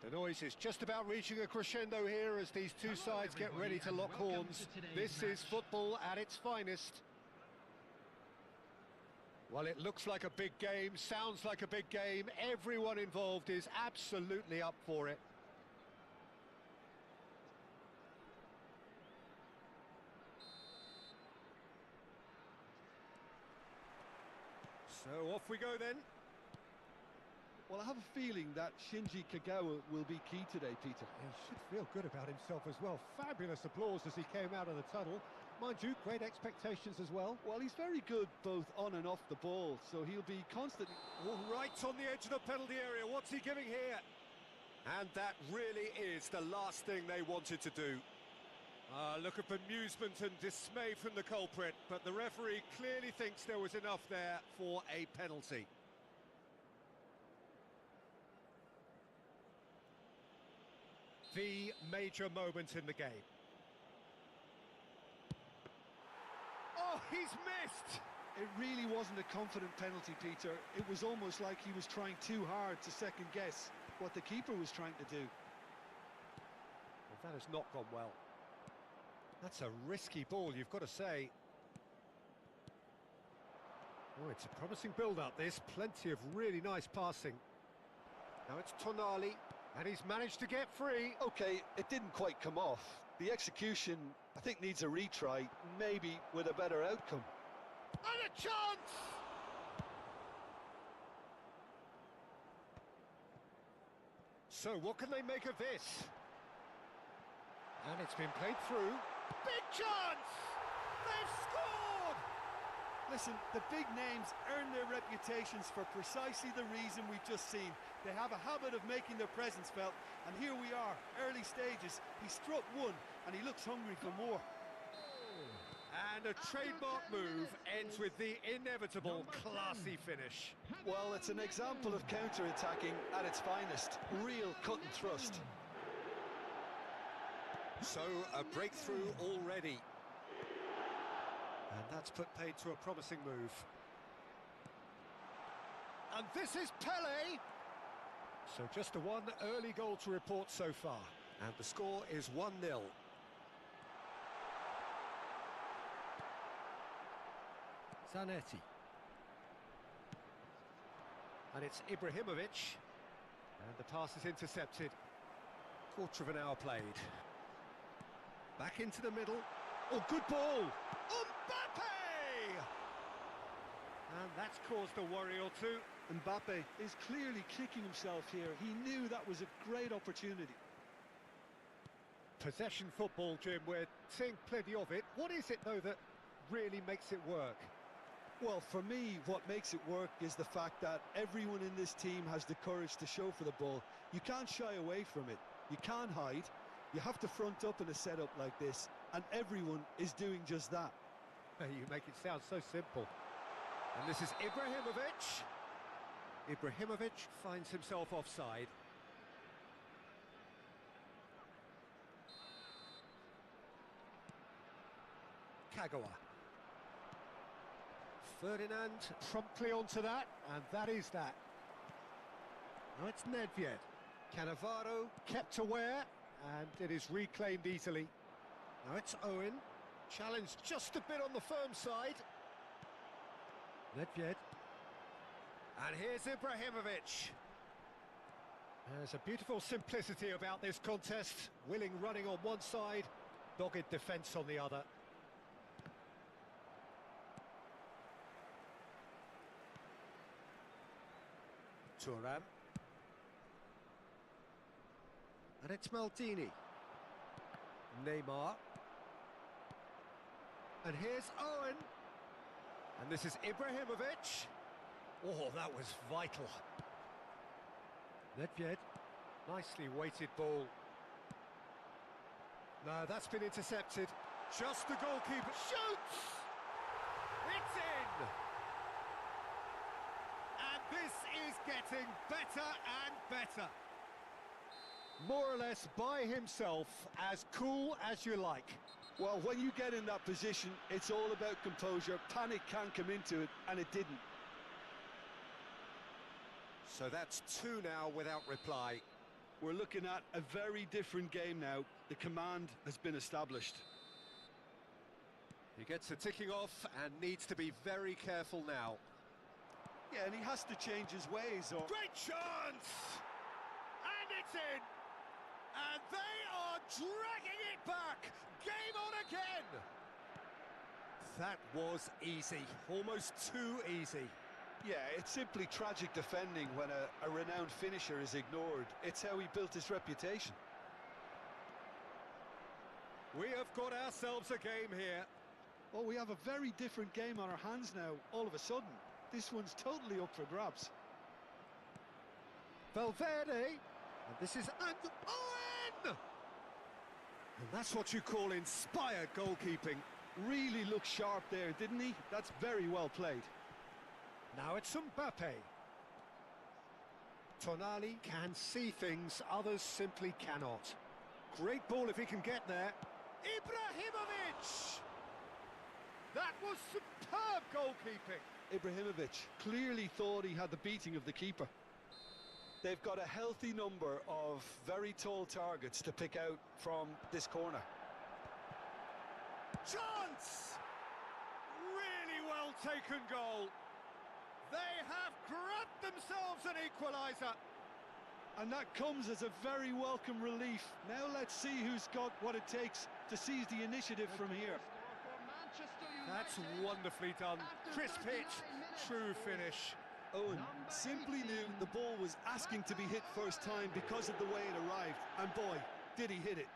The noise is just about reaching a crescendo here as these two sides get ready to lock horns. This is football at its finest. Well, it looks like a big game, sounds like a big game. Everyone involved is absolutely up for it. So off we go then. Well, I have a feeling that Shinji Kagawa will be key today, Peter. He should feel good about himself as well. Fabulous applause as he came out of the tunnel. Mind you, great expectations as well. Well, he's very good both on and off the ball, so he'll be constantly... Oh, right on the edge of the penalty area. What's he giving here? And that really is the last thing they wanted to do. Look of amusement and dismay from the culprit, but the referee clearly thinks there was enough there for a penalty. The major moment in the game. Oh, he's missed! It really wasn't a confident penalty, Peter. It was almost like he was trying too hard to second guess what the keeper was trying to do. Well, that has not gone well. That's a risky ball, you've got to say. Oh, it's a promising build-up, this. Plenty of really nice passing. Now it's Tonali, and he's managed to get free. Okay, it didn't quite come off. The execution, I think, needs a retry, maybe with a better outcome. And a chance! So what can they make of this? And it's been played through. Big chance! They've scored! Listen, the big names earn their reputations for precisely the reason we've just seen. They have a habit of making their presence felt, and here we are, early stages. He struck one, and he looks hungry for more. And a trademark move ends with the inevitable classy finish. Well, it's an example of counter-attacking at its finest. Real cut and thrust. So, a breakthrough already. And that's put paid to a promising move. And this is Pele! So just a one early goal to report so far. And the score is 1-0. Zanetti. And it's Ibrahimovic. And the pass is intercepted. Quarter of an hour played. Back into the middle. Oh, good ball! Mbappe! And that's caused a worry or two. Mbappe is clearly kicking himself here. He knew that was a great opportunity. Possession football, Jim, we're seeing plenty of it. What is it, though, that really makes it work? Well, for me, what makes it work is the fact that everyone in this team has the courage to show for the ball. You can't shy away from it. You can't hide. You have to front up in a setup like this, and everyone is doing just that. You make it sound so simple. And this is Ibrahimovic. Ibrahimovic finds himself offside. Kagawa. Ferdinand promptly onto that, and that is that. Now it's Nedved. Cannavaro kept aware, and it is reclaimed easily. Now it's Owen. Challenged just a bit on the firm side. Nedved. And here's Ibrahimovic. There's a beautiful simplicity about this contest. Willing running on one side, dogged defence on the other. Thuram. And it's Maldini. Neymar. And here's Owen. And this is Ibrahimovic. Oh, that was vital. Nedved. Nicely weighted ball. No, that's been intercepted. Just the goalkeeper. Shoots! It's in! And this is getting better and better. More or less by himself, as cool as you like. Well, when you get in that position, it's all about composure. Panic can't come into it, and it didn't. So that's two now without reply. We're looking at a very different game now. The command has been established. He gets a ticking off and needs to be very careful now. Yeah, and he has to change his ways or... Great chance! And it's in! And they are dragging it back! Game on again! That was easy, almost too easy. Yeah, it's simply tragic defending when a renowned finisher is ignored. It's how he built his reputation. We have got ourselves a game here. Oh, we have a very different game on our hands now, all of a sudden. This one's totally up for grabs. Valverde, and this is and Owen! And that's what you call inspired goalkeeping. Really looked sharp there, didn't he? That's very well played. Now it's Mbappe. Tonali can see things others simply cannot. Great ball if he can get there. Ibrahimovic! That was superb goalkeeping. Ibrahimovic clearly thought he had the beating of the keeper. They've got a healthy number of very tall targets to pick out from this corner. Chance! Really well taken goal. They have grabbed themselves an equaliser. And that comes as a very welcome relief. Now let's see who's got what it takes to seize the initiative from here. That's wonderfully done. Crisp hit, true finish. Owen simply knew the ball was asking to be hit first time because of the way it arrived. And boy, did he hit it.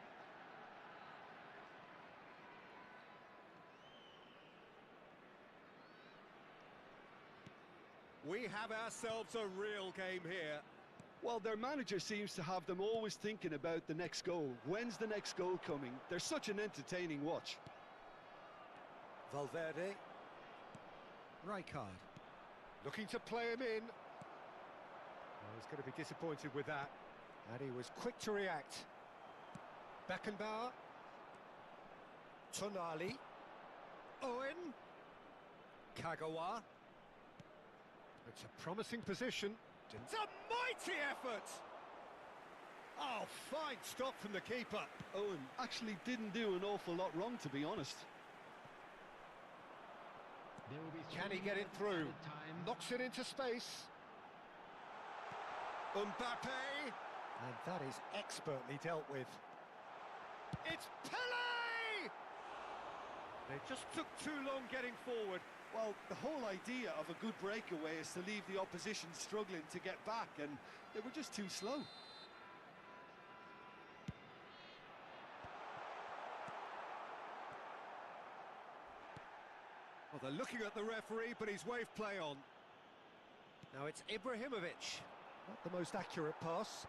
We have ourselves a real game here. Well, their manager seems to have them always thinking about the next goal. When's the next goal coming? They're such an entertaining watch. Valverde. Rijkaard. Looking to play him in. Oh, he's going to be disappointed with that. And he was quick to react. Beckenbauer. Tonali. Owen. Kagawa. It's a promising position. It's a mighty effort! Oh, fine stop from the keeper. Owen actually didn't do an awful lot wrong, to be honest. Can he get it through? Knocks it into space. Mbappe! And that is expertly dealt with. It's Pele! They just took too long getting forward. Well, the whole idea of a good breakaway is to leave the opposition struggling to get back, and they were just too slow. Well, they're looking at the referee, but he's waved play on. Now it's Ibrahimovic. Not the most accurate pass.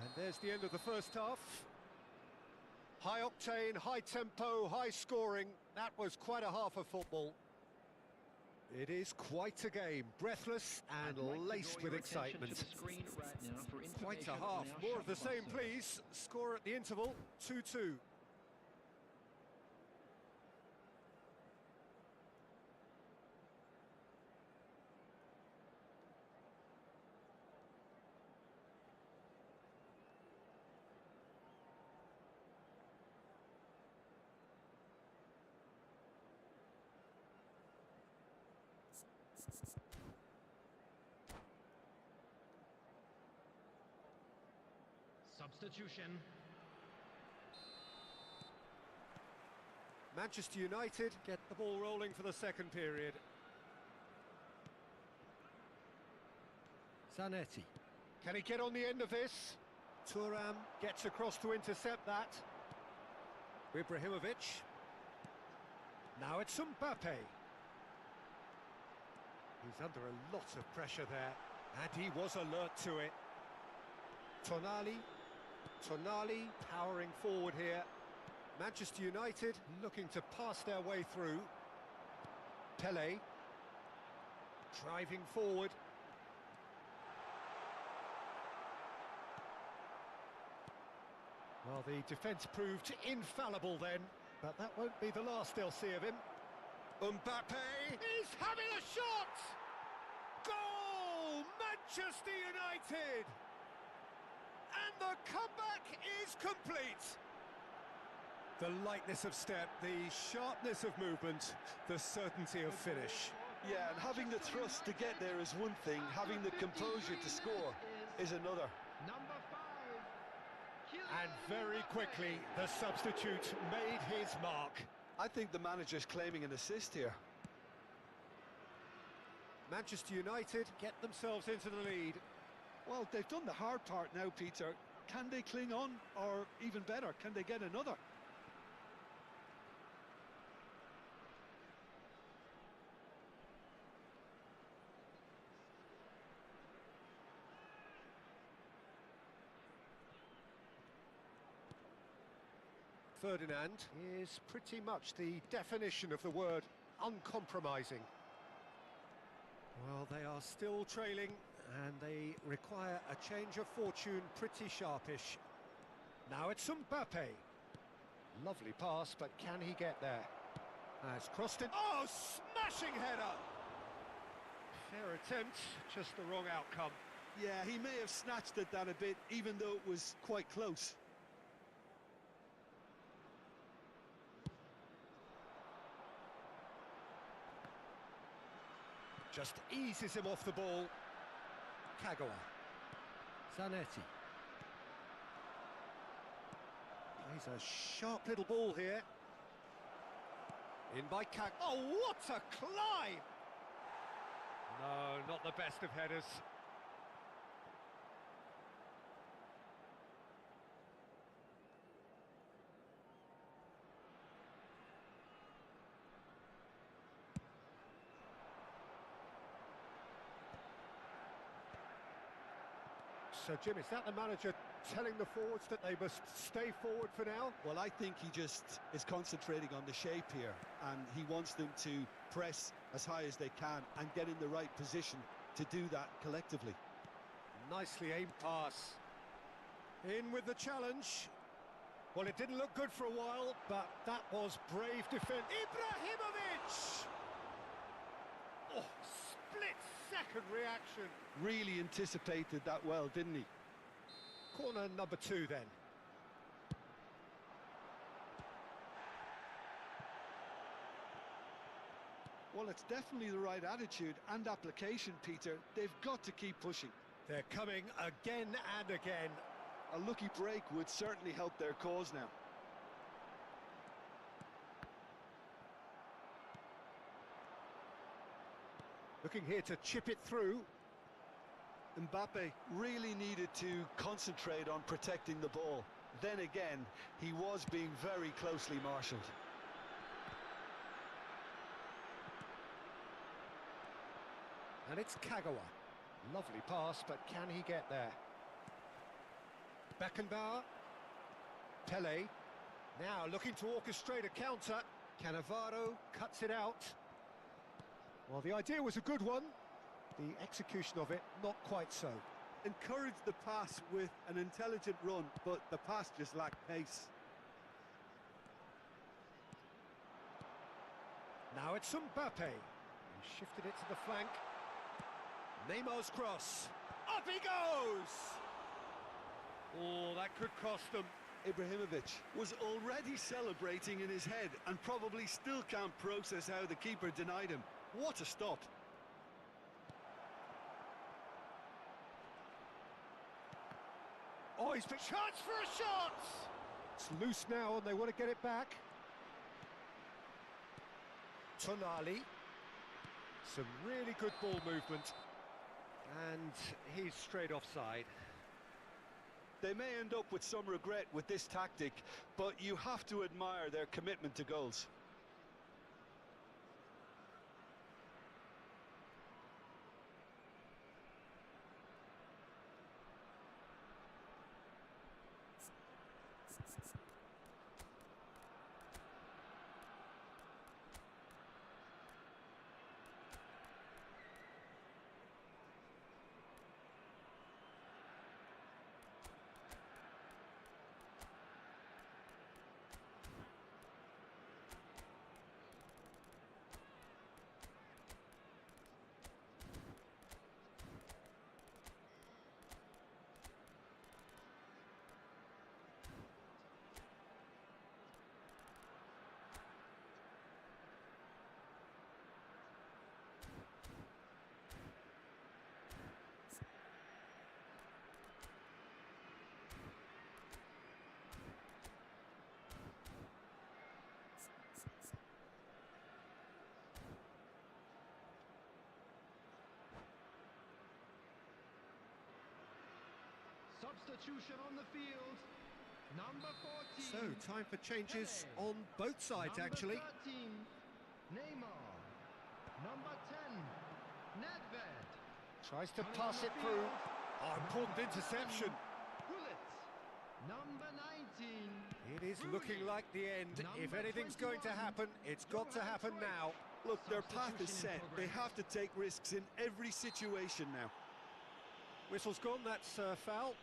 And there's the end of the first half. High octane, high tempo, high scoring. That was quite a half of football. It is quite a game, breathless and laced with excitement. Quite a half. More of the same, please. Score at the interval, 2-2. Substitution. Manchester United get the ball rolling for the second period. Zanetti. Can he get on the end of this? Thuram gets across to intercept that. Ibrahimovic. Now it's Mbappe. He's under a lot of pressure there, and he was alert to it. Tonali powering forward here. Manchester United looking to pass their way through. Pele driving forward. Well, the defence proved infallible then, but that won't be the last they'll see of him. Mbappe! He's having a shot! Goal! Manchester United! And the comeback is complete. The lightness of step, the sharpness of movement, the certainty of finish. Yeah, and having the thrust to get there is one thing, having the composure to score is another. Number 5. And very quickly, the substitute made his mark. I think the manager's claiming an assist here. Manchester United get themselves into the lead. Well, they've done the hard part now, Peter. Can they cling on, or even better, can they get another? Ferdinand is pretty much the definition of the word uncompromising. Well, they are still trailing, and they require a change of fortune pretty sharpish. Now it's Mbappe. Lovely pass, but can he get there? Has crossed it. Oh, smashing header! Fair attempt, just the wrong outcome. Yeah, he may have snatched at that a bit, even though it was quite close. Just eases him off the ball. Kagawa. Zanetti. He's a sharp little ball here. In by Kag. Oh, what a climb! No, not the best of headers. So, Jim, is that the manager telling the forwards that they must stay forward for now? Well, I think he just is concentrating on the shape here, and he wants them to press as high as they can and get in the right position to do that collectively. Nicely aimed pass. In with the challenge. Well, it didn't look good for a while, but that was brave defence. Ibrahimovic! Oh, split-second reaction. Really anticipated that well, didn't he? Corner number 2 then. Well, it's definitely the right attitude and application, Peter. They've got to keep pushing. They're coming again and again. A lucky break would certainly help their cause now. Looking here to chip it through. Mbappe really needed to concentrate on protecting the ball. Then again, he was being very closely marshalled. And it's Kagawa. Lovely pass, but can he get there? Beckenbauer. Pele. Now looking to orchestrate a counter. Cannavaro cuts it out. Well, the idea was a good one. The execution of it, not quite so. Encouraged the pass with an intelligent run, but the pass just lacked pace. Now it's Mbappe. He shifted it to the flank. Neymar's cross. Up he goes! Oh, that could cost them. Ibrahimovic was already celebrating in his head and probably still can't process how the keeper denied him. What a stop. Oh, he's been Chance for a shot! It's loose now and they want to get it back. Tonali. Some really good ball movement. And he's straight offside. They may end up with some regret with this tactic, but you have to admire their commitment to goals. Substitution on the field. Number 14. So, time for changes on both sides, actually. Number 13, Neymar. Number 10, Nedved. Tries to Coming pass on the it through. field. Oh, important interception. Gullit. Number 19. It is looking like the end. If Number anything's going to 21, happen, it's got to happen now. Look, their path is Substitution in set. They progress. have to take risks in every situation now. Whistle's gone, that's foul.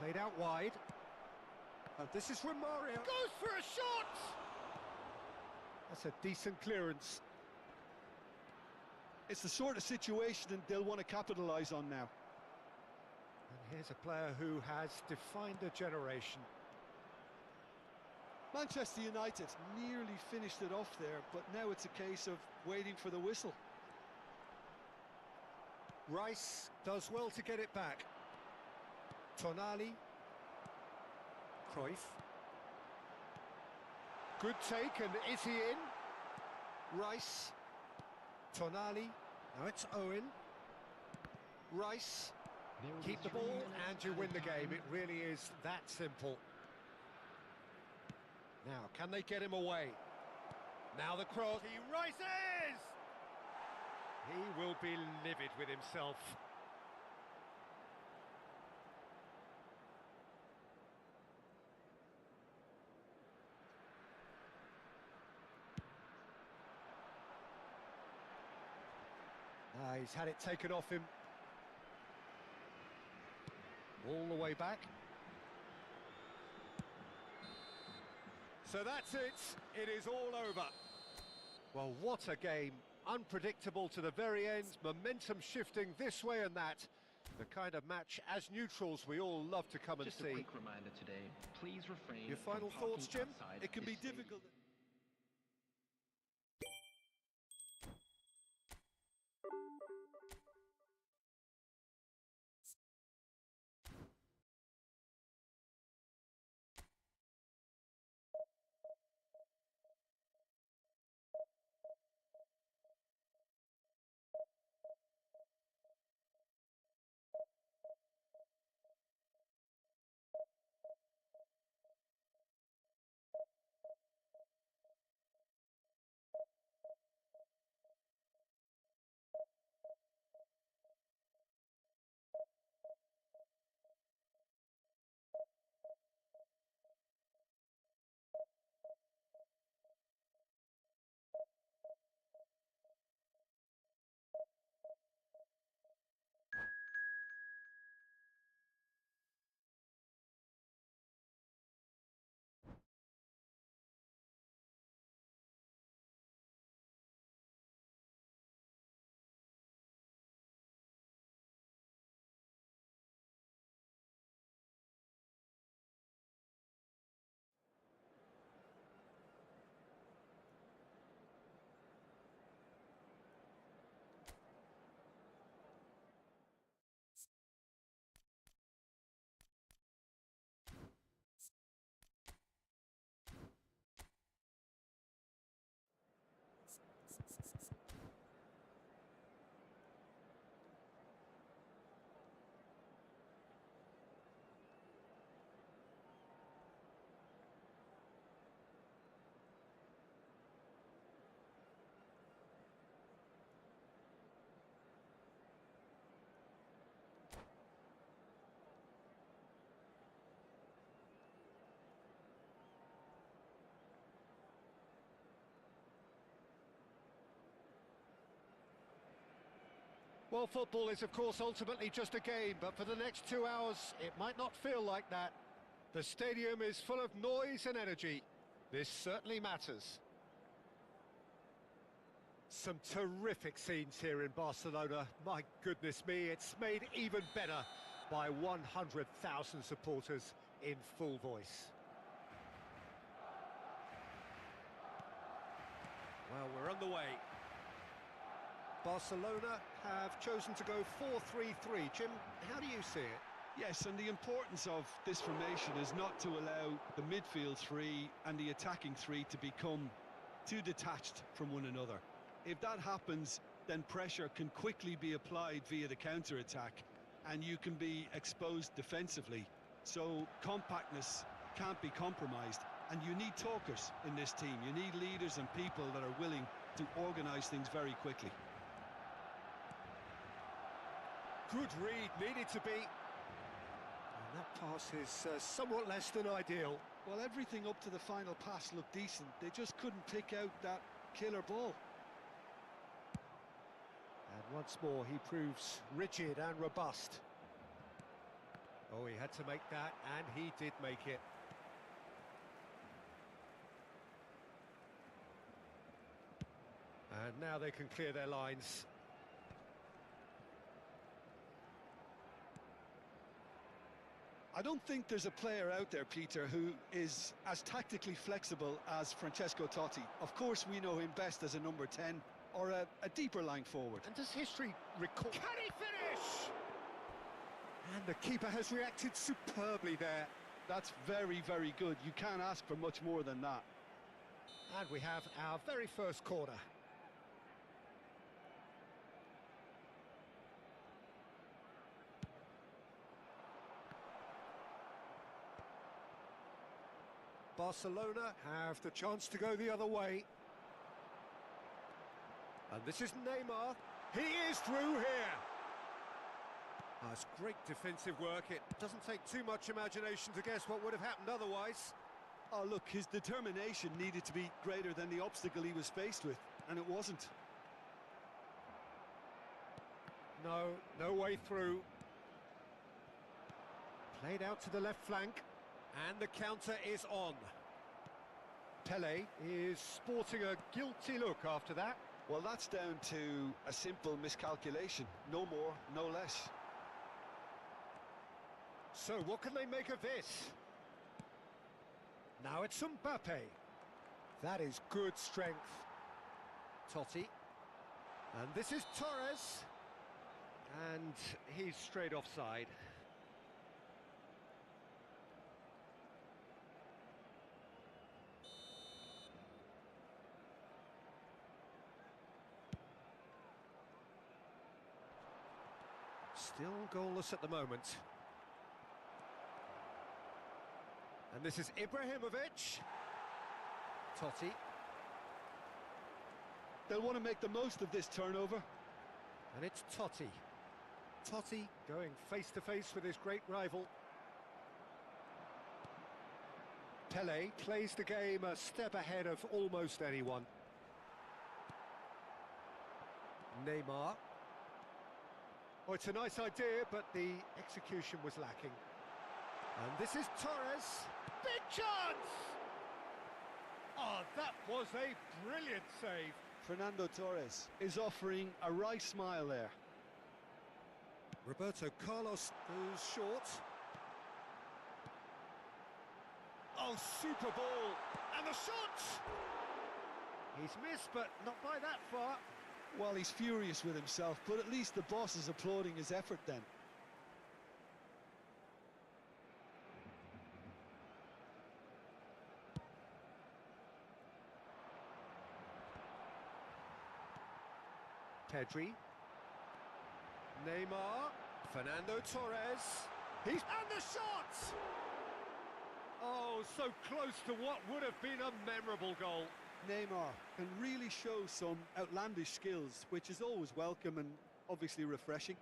Played out wide. This is Romario. Goes for a shot! That's a decent clearance. It's the sort of situation they'll want to capitalise on now. And here's a player who has defined a generation. Manchester United nearly finished it off there, but now it's a case of waiting for the whistle. Rice does well to get it back. Tonali. Cruyff. Good take, and is he in? Rice. Tonali. Now it's Owen. Rice. There will be Keep the 3 ball minutes and you added win the time. game. It really is that simple. Now, can they get him away? Now the cross. He rises! He will be livid with himself. He's had it taken off him. All the way back. So that's it. It is all over. Well, what a game. Unpredictable to the very end. Momentum shifting this way and that. The kind of match, as neutrals, we all love to come and Just see. a quick reminder today, please refrain Your from final parking thoughts, Jim? outside It can be this stadium. difficult. Well, football is, of course, ultimately just a game, but for the next 2 hours, it might not feel like that. The stadium is full of noise and energy. This certainly matters. Some terrific scenes here in Barcelona. My goodness me, it's made even better by 100,000 supporters in full voice. Well, we're on the way. Barcelona have chosen to go 4-3-3. Jim, how do you see it? Yes, and the importance of this formation is not to allow the midfield three and the attacking three to become too detached from one another. If that happens, then pressure can quickly be applied via the counter-attack, and you can be exposed defensively. So compactness can't be compromised, and you need talkers in this team. You need leaders and people that are willing to organise things very quickly. Good read, needed to be. And that pass is somewhat less than ideal. Well, everything up to the final pass looked decent. They just couldn't pick out that killer ball. And once more, he proves rigid and robust. Oh, he had to make that, and he did make it. And now they can clear their lines. I don't think there's a player out there, Peter, who is as tactically flexible as Francesco Totti. Of course, we know him best as a number 10 or a deeper line forward. And does history recall... Can he finish? And the keeper has reacted superbly there. That's very, very good. You can't ask for much more than that. And we have our very first corner. Barcelona have the chance to go the other way. And this is Neymar. He is through here. That's great defensive work. It doesn't take too much imagination to guess what would have happened otherwise. Oh, look, his determination needed to be greater than the obstacle he was faced with, and it wasn't. No way through. Played out to the left flank, and the counter is on. Pele is sporting a guilty look after that. Well, that's down to a simple miscalculation. No more, no less. So what can they make of this? Now it's Mbappe. That is good strength. Totti. And this is Torres. And he's straight offside. Still goalless at the moment. And this is Ibrahimovic. Totti. They'll want to make the most of this turnover. And it's Totti. Totti going face-to-face with his great rival. Pele plays the game a step ahead of almost anyone. Neymar. Oh, it's a nice idea, but the execution was lacking. And this is Torres. Big chance! Oh, that was a brilliant save. Fernando Torres is offering a right smile there. Roberto Carlos goes short. Oh, super ball. And the shot! He's missed, but not by that far. Well, he's furious with himself, but at least the boss is applauding his effort then. Pedri. Neymar. Fernando Torres. And the shot! Oh, so close to what would have been a memorable goal. Neymar can really show some outlandish skills, which is always welcome and obviously refreshing.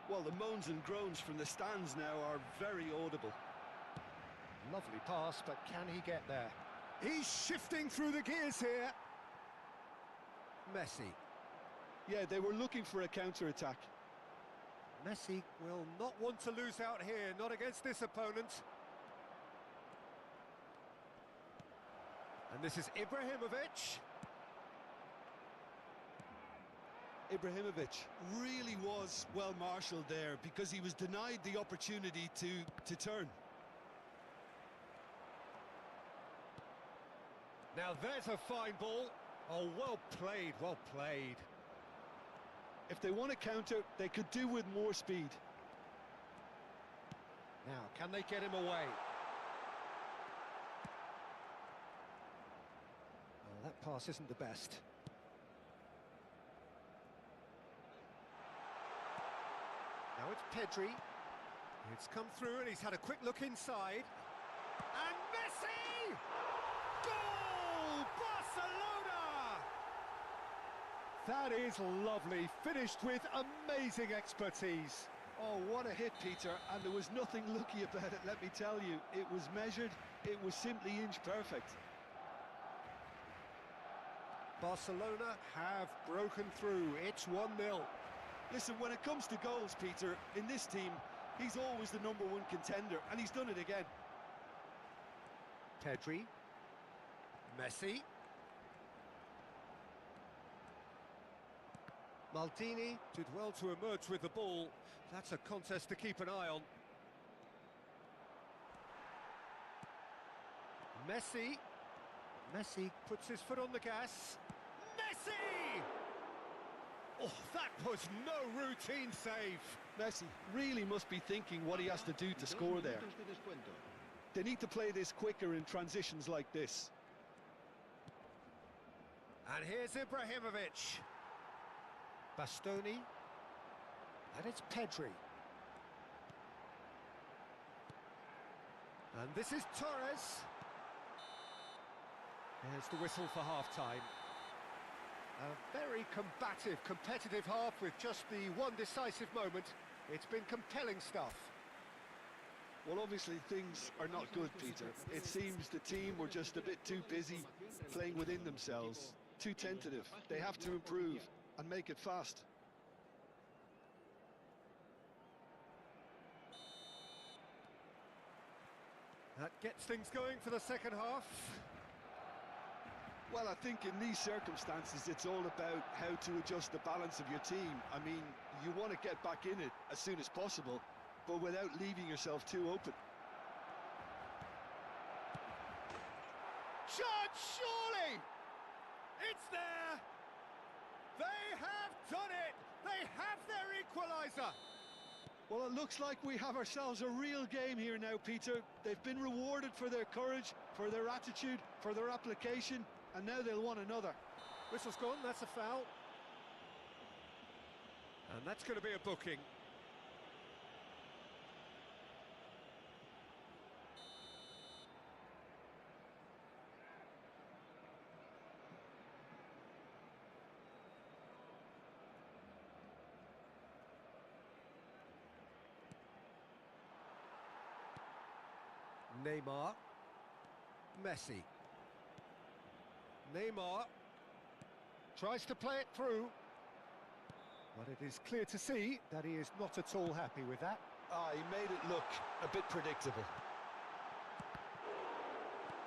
Well, the moans and groans from the stands now are very audible. Lovely pass, but can he get there? He's shifting through the gears here. Messi. Yeah, they were looking for a counter-attack. Messi will not want to lose out here, not against this opponent. And this is Ibrahimovic. Ibrahimovic really was well marshalled there because he was denied the opportunity to turn. Now there's a fine ball. Oh, well played, well played. If they want to counter, they could do with more speed. Now, can they get him away? Well, that pass isn't the best. Now it's Pedri. It's come through and he's had a quick look inside. And Messi! Goal! Barcelona! That is lovely, finished with amazing expertise. Oh, what a hit, Peter, and there was nothing lucky about it, let me tell you. It was measured, it was simply inch perfect. Barcelona have broken through, it's 1-0. Listen, when it comes to goals, Peter, in this team, he's always the number one contender, and he's done it again. Pedri. Messi. Maldini did well to emerge with the ball. That's a contest to keep an eye on. Messi. Messi puts his foot on the gas. Messi! Oh, that was no routine save. Messi really must be thinking what he has to do to score there. They need to play this quicker in transitions like this. And here's Ibrahimovic. Bastoni. And it's Pedri. And this is Torres. There's the whistle for half-time. A very combative, competitive half with just the one decisive moment. It's been compelling stuff. Well, obviously things are not good, Peter. It seems the team were just a bit too busy playing within themselves, too tentative. They have to improve and make it fast. That gets things going for the second half. Well, I think in these circumstances, it's all about how to adjust the balance of your team. I mean, you want to get back in it as soon as possible, but without leaving yourself too open. Chance, surely! It's there! They have done it! They have their equaliser! Well, it looks like we have ourselves a real game here now, Peter. They've been rewarded for their courage, for their attitude, for their application, and now they'll want another. Whistle's gone, that's a foul. And that's going to be a booking. Neymar. Messi. Neymar tries to play it through, but it is clear to see that he is not at all happy with that. Ah, he made it look a bit predictable.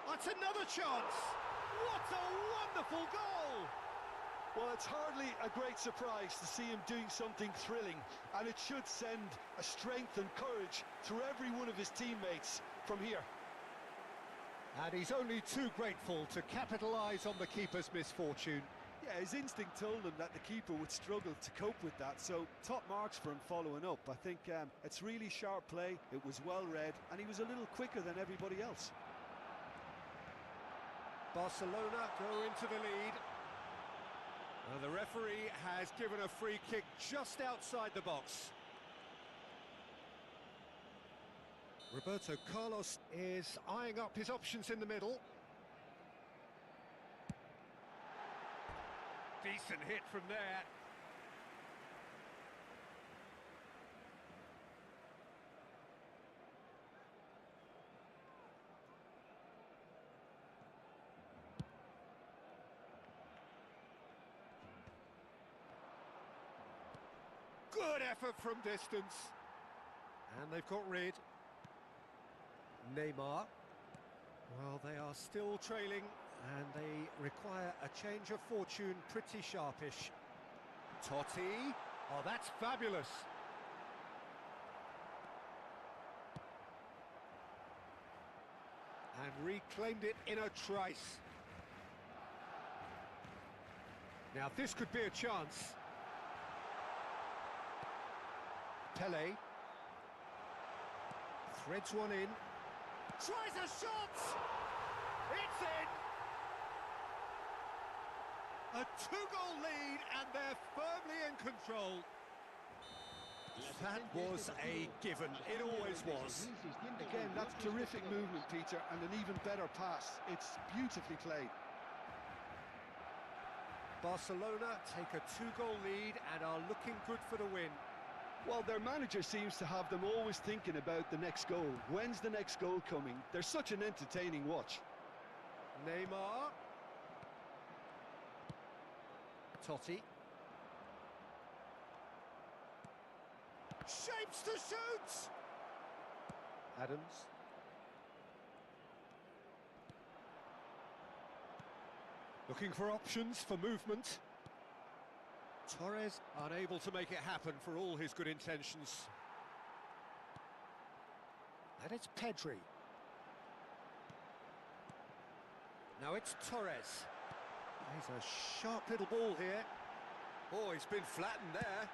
That's another chance! What a wonderful goal! Well, it's hardly a great surprise to see him doing something thrilling, and it should send a strength and courage through every one of his teammates from here. And he's only too grateful to capitalise on the keeper's misfortune. Yeah, his instinct told him that the keeper would struggle to cope with that, so top marks for him following up. I think it's really sharp play, it was well read, and he was a little quicker than everybody else. Barcelona go into the lead. The referee has given a free kick just outside the box. Roberto Carlos is eyeing up his options in the middle. Decent hit from there. Good effort from distance. And they've got rid. Neymar. Well, they are still trailing, and they require a change of fortune pretty sharpish. Totti. Oh, that's fabulous. And reclaimed it in a trice. Now this could be a chance. Pele. Threads one in. Tries a shot! It's in! A two-goal lead, and they're firmly in control. That was a given. It always was. Again, that's terrific movement, Peter, and an even better pass. It's beautifully played. Barcelona take a two-goal lead and are looking good for the win. Well, their manager seems to have them always thinking about the next goal. When's the next goal coming? They're such an entertaining watch. Neymar. Totti. Shapes to shoot! Adams. Looking for options for movement. Torres unable to make it happen for all his good intentions. And it's Pedri. Now it's Torres. He's a sharp little ball here. Oh, he's been flattened there.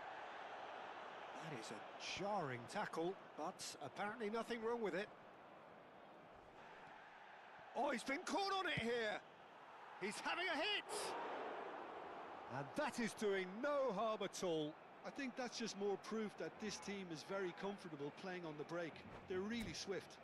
That is a jarring tackle, but apparently nothing wrong with it. Oh, he's been caught on it here. He's having a hit. And that is doing no harm at all. I think that's just more proof that this team is very comfortable playing on the break. They're really swift.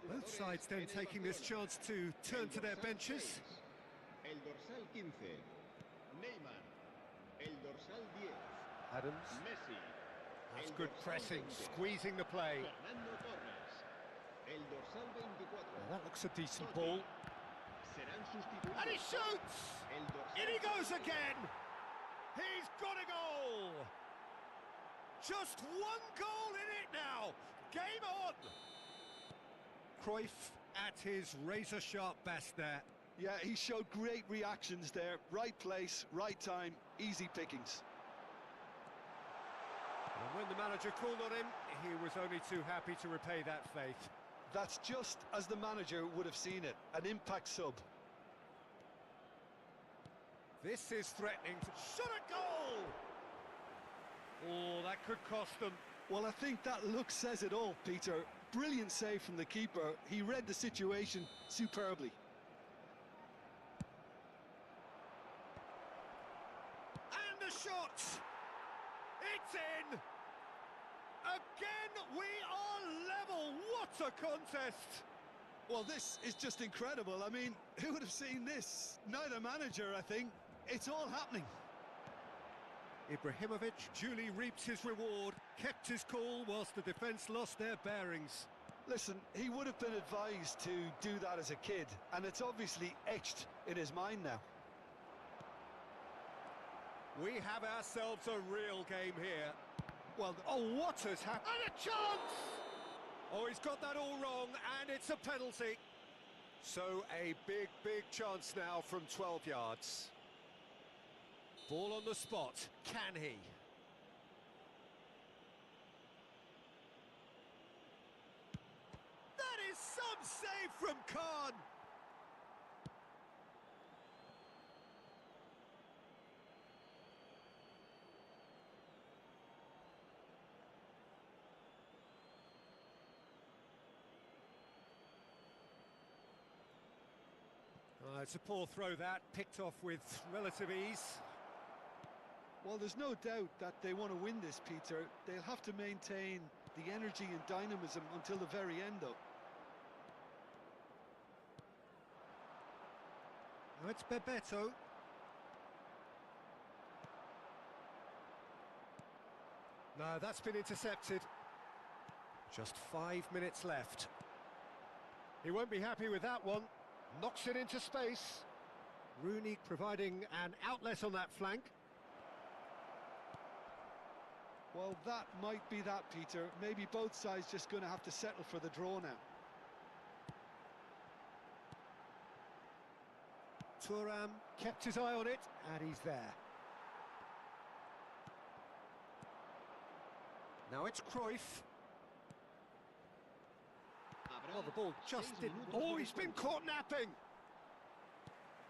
Both sides then taking this chance to turn to their benches. El dorsal 15, Neymar. El dorsal 10, Adams. Messi. That's good pressing, squeezing the play. Fernando Torres. El dorsal 24. That looks a decent ball. Serán sustituidos. And he shoots! El dorsal In he goes again! He's got a goal! Just one goal in it now! Game on! Cruyff at his razor-sharp best there. Yeah, he showed great reactions there. Right place, right time, easy pickings. And when the manager called on him, he was only too happy to repay that faith. That's just as the manager would have seen it, an impact sub. This is threatening to... Shot a goal! Oh, that could cost them. Well, I think that look says it all, Peter. Brilliant save from the keeper. He read the situation superbly. And the shot! It's in! Again, we are level! What a contest! Well, this is just incredible. I mean, who would have seen this? Neither manager, I think. It's all happening. Ibrahimovic duly reaps his reward, kept his cool whilst the defence lost their bearings. Listen, he would have been advised to do that as a kid, and it's obviously etched in his mind now. We have ourselves a real game here. Well, oh, what has happened? And a chance! Oh, he's got that all wrong, and it's a penalty. So a big, big chance now from 12 yards. Ball on the spot. Can he? That is some save from Khan! It's a poor throw that, picked off with relative ease. Well, there's no doubt that they want to win this, Peter. They'll have to maintain the energy and dynamism until the very end, though. Now it's Bebeto. No, that's been intercepted. Just 5 minutes left. He won't be happy with that one. Knocks it into space. Rooney providing an outlet on that flank. Well, that might be that, Peter. Maybe both sides just going to have to settle for the draw now. Thuram kept his eye on it, and he's there. Now it's Cruyff. Oh, the ball just didn't... Oh, he's been caught napping.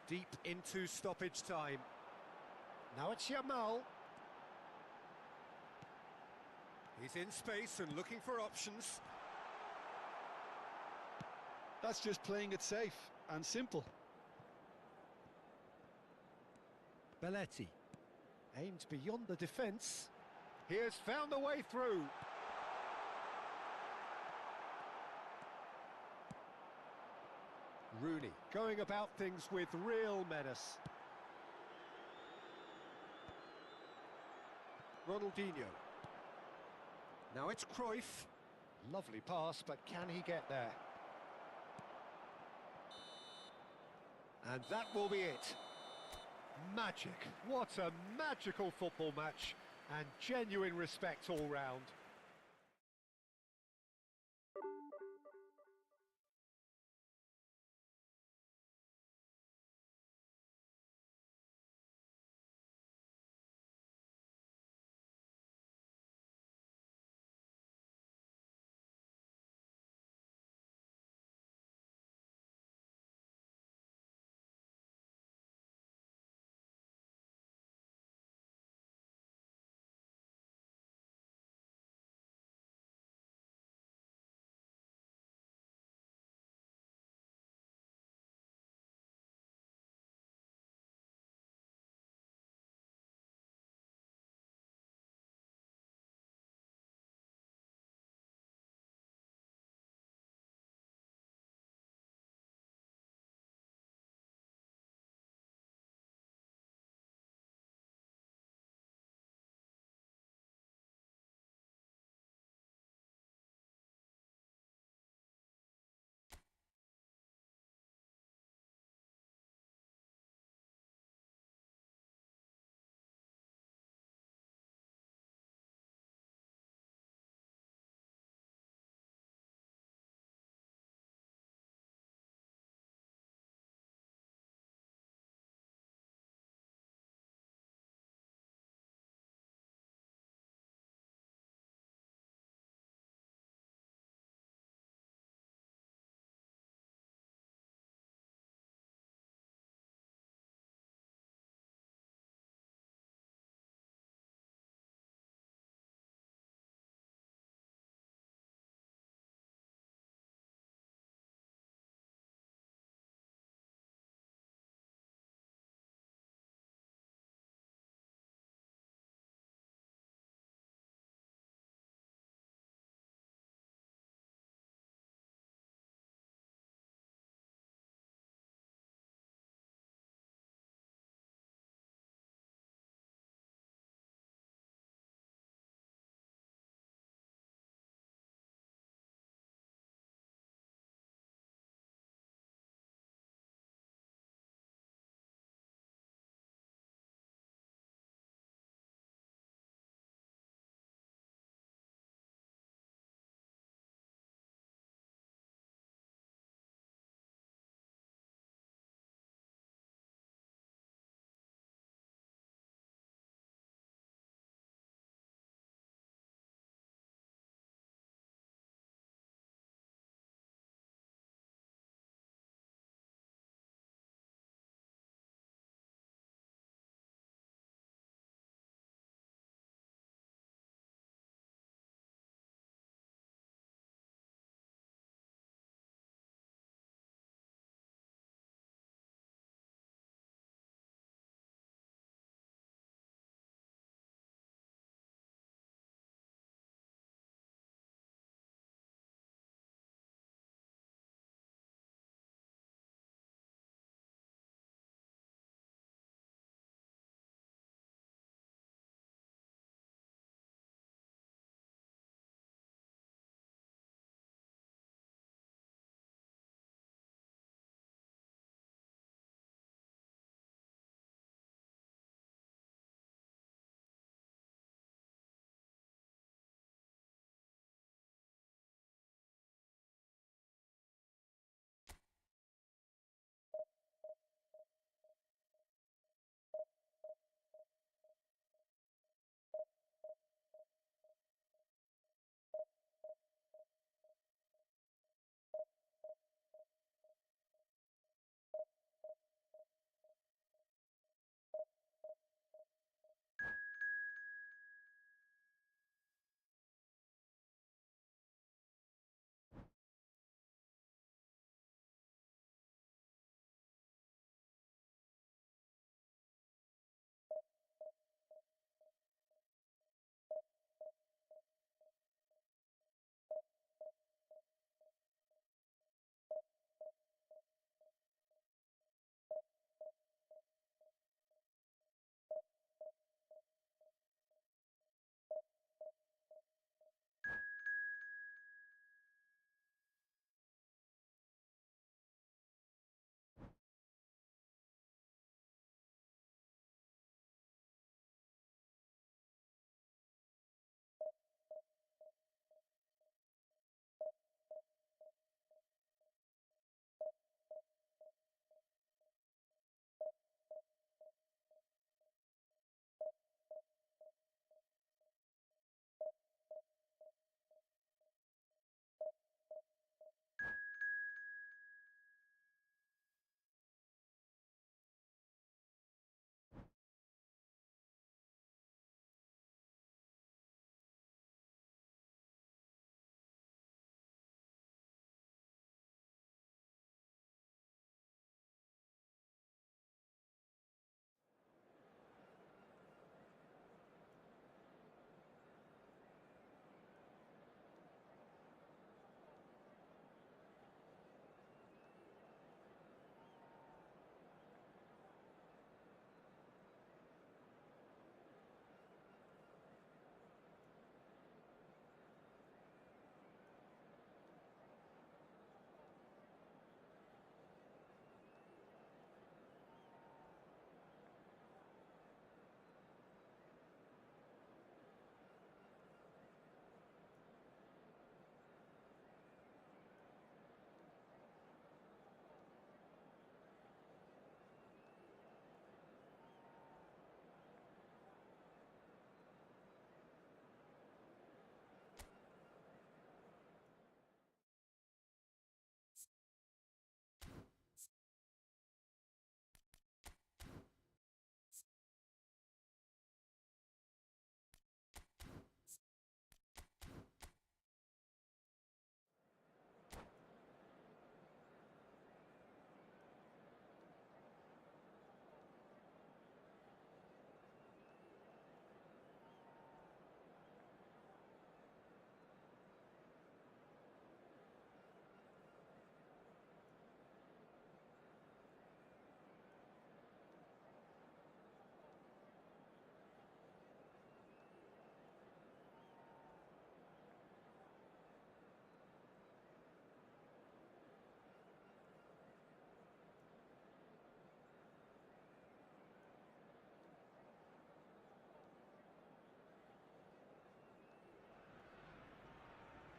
Deep into stoppage time. Now it's Yamal. He's in space and looking for options. That's just playing it safe and simple. Belletti aimed beyond the defence. He has found the way through. Rooney going about things with real menace. Ronaldinho. Now it's Cruyff. Lovely pass, but can he get there? And that will be it. Magic. What a magical football match. And genuine respect all round.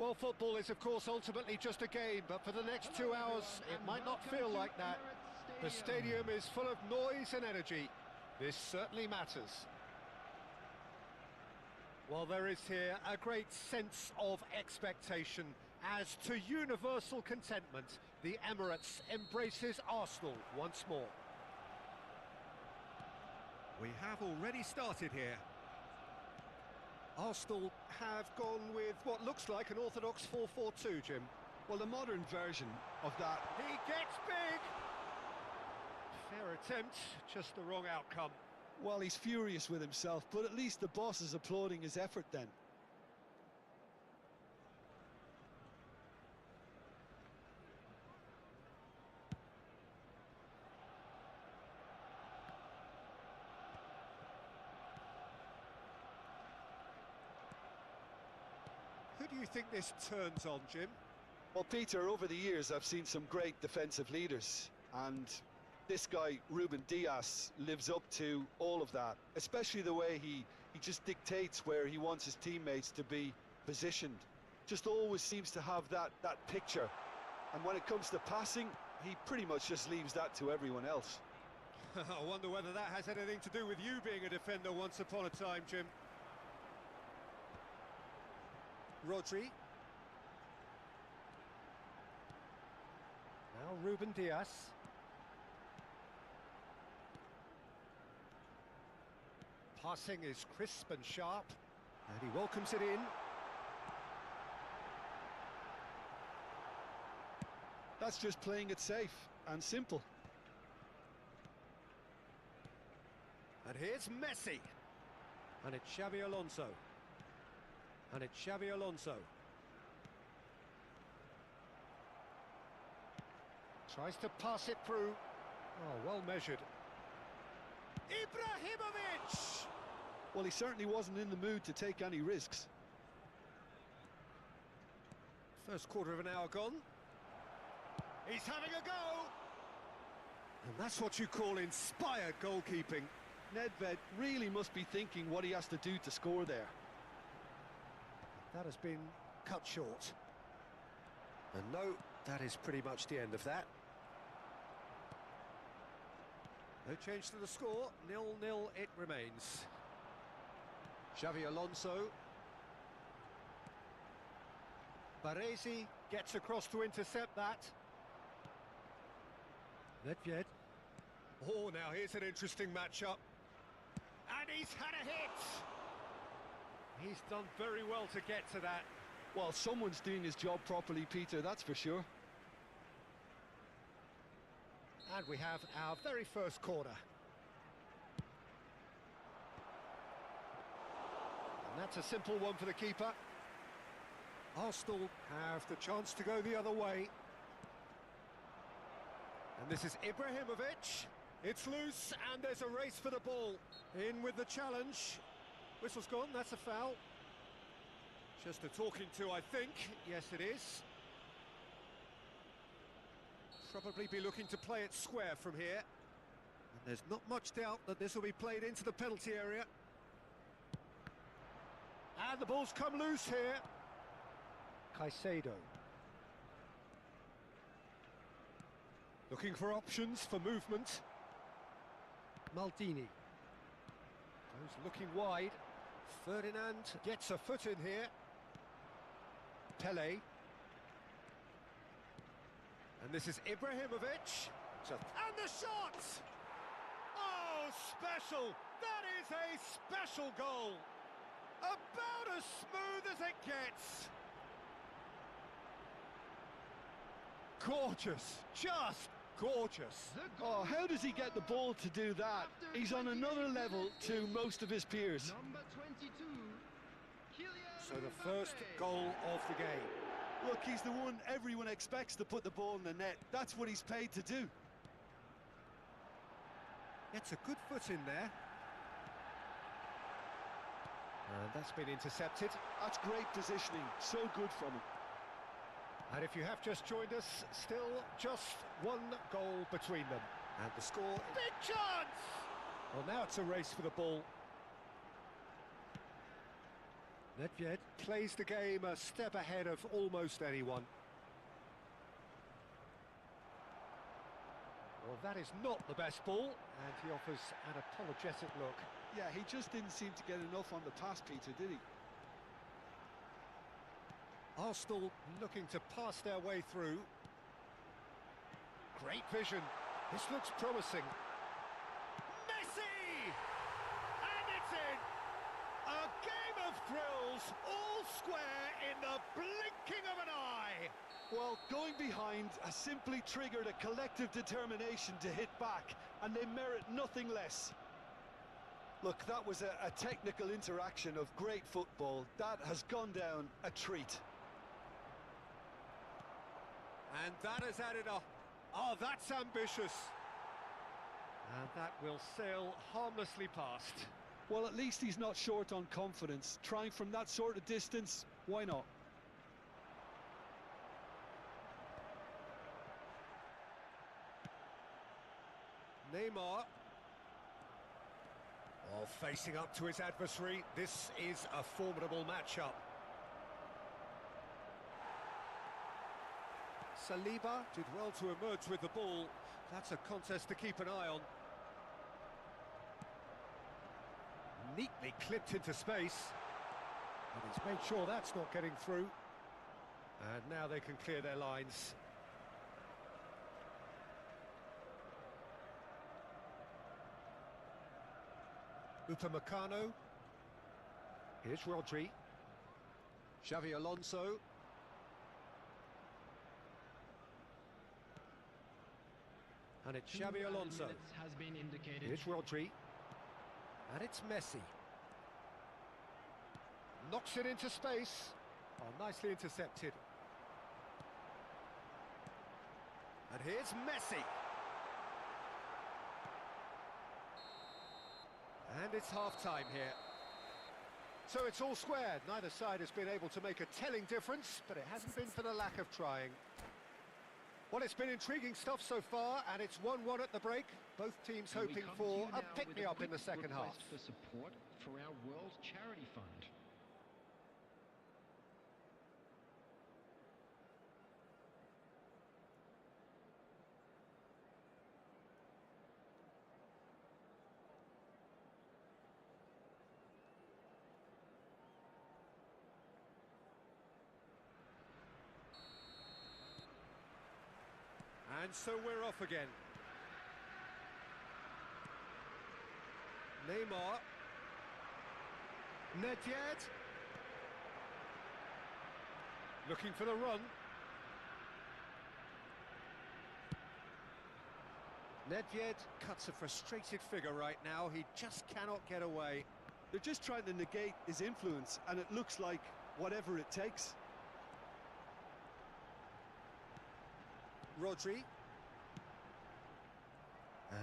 Well, football is, of course, ultimately just a game, but for the next 2 hours, it might not feel like that. The stadium is full of noise and energy. This certainly matters. Well, there is here a great sense of expectation. As to universal contentment, the Emirates embraces Arsenal once more. We have already started here. Arsenal have gone with what looks like an orthodox 4-4-2, Jim. Well, the modern version of that. He gets big! Fair attempt, just the wrong outcome. Well, he's furious with himself, but at least the boss is applauding his effort then. Who do you think this turns on, Jim? Well, Peter, over the years I've seen some great defensive leaders, and this guy, Ruben Dias, lives up to all of that, especially the way he just dictates where he wants his teammates to be positioned. Just always seems to have that picture, and when it comes to passing, he pretty much just leaves that to everyone else. I wonder whether that has anything to do with you being a defender once upon a time, Jim. Rodri. Now Ruben Dias. Passing is crisp and sharp, and he welcomes it in. That's just playing it safe and simple. And here's Messi. And it's Xabi Alonso. And it's Xabi Alonso. Tries to pass it through. Oh, well measured. Ibrahimovic! Well, he certainly wasn't in the mood to take any risks. First quarter of an hour gone. He's having a go! And that's what you call inspired goalkeeping. Nedved really must be thinking what he has to do to score there. That has been cut short. And no, that is pretty much the end of that. No change to the score, 0-0 it remains. Xabi Alonso. Baresi gets across to intercept that. Nedved. Oh, now here's an interesting matchup. And he's had a hit! He's done very well to get to that. Well, someone's doing his job properly, Peter, that's for sure. And we have our very first corner. And that's a simple one for the keeper. Arsenal have the chance to go the other way. And this is Ibrahimovic. It's loose, and there's a race for the ball. In with the challenge. Whistle's gone, that's a foul. Just a talking to, I think. Yes, it is. Probably be looking to play it square from here. And there's not much doubt that this will be played into the penalty area. And the ball's come loose here. Caicedo. Looking for options for movement. Maldini. Goes looking wide. Ferdinand gets a foot in here. Pele. And this is Ibrahimovic. And the shot! Oh, special! That is a special goal! About as smooth as it gets! Gorgeous! Just gorgeous! Oh, how does he get the ball to do that? He's on another level to most of his peers. Number 22, Kylian So the first goal of the game. Look, he's the one everyone expects to put the ball in the net. That's what he's paid to do. Gets a good foot in there. And that's been intercepted. That's great positioning. So good from him. And if you have just joined us, still just one goal between them. And the score... Big chance! Well, now it's a race for the ball. Nedved plays the game a step ahead of almost anyone. Well, that is not the best ball, and he offers an apologetic look. Yeah, he just didn't seem to get enough on the pass, Peter, did he? Arsenal looking to pass their way through. Great vision. This looks promising. Messi! And it's in! A game of thrills, all square in the blinking of an eye! Well, going behind has simply triggered a collective determination to hit back, and they merit nothing less. Look, that was a technical interaction of great football. That has gone down a treat. And that has added a... Oh, that's ambitious. And that will sail harmlessly past. Well, at least he's not short on confidence. Trying from that sort of distance, why not? Neymar. Oh, facing up to his adversary. This is a formidable matchup. Saliba did well to emerge with the ball. That's a contest to keep an eye on. Neatly clipped into space. And he's made sure that's not getting through. And now they can clear their lines. Upamecano. Here's Rodri. Xavi Alonso. And it's Xavi Alonso. Has been indicated. Here's Rodri. And it's Messi. Knocks it into space. Oh, nicely intercepted. And here's Messi. And it's half-time here. So it's all squared. Neither side has been able to make a telling difference, but it hasn't been for the lack of trying. Well, it's been intriguing stuff so far, and it's 1-1 at the break. Both teams hoping for a pick-me-up in the second half. For support for our World Charity Fund. And so we're off again. Neymar. Nedved. Looking for the run. Nedved cuts a frustrated figure right now. He just cannot get away. They're just trying to negate his influence, and it looks like whatever it takes. Rodri.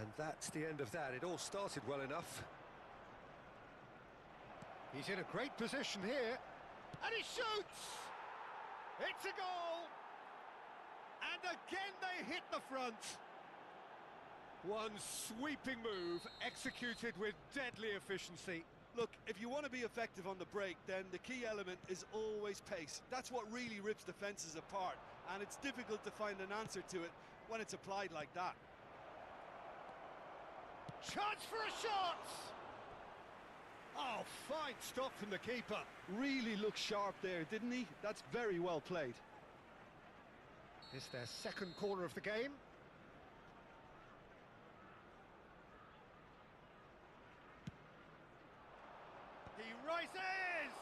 And that's the end of that. It all started well enough. He's in a great position here. And he shoots! It's a goal! And again they hit the front. One sweeping move, executed with deadly efficiency. Look, if you want to be effective on the break, then the key element is always pace. That's what really rips defences apart, and it's difficult to find an answer to it when it's applied like that. Chance for a shot! Oh, fine stop from the keeper. Really looked sharp there, didn't he? That's very well played. It's their second corner of the game. He rises!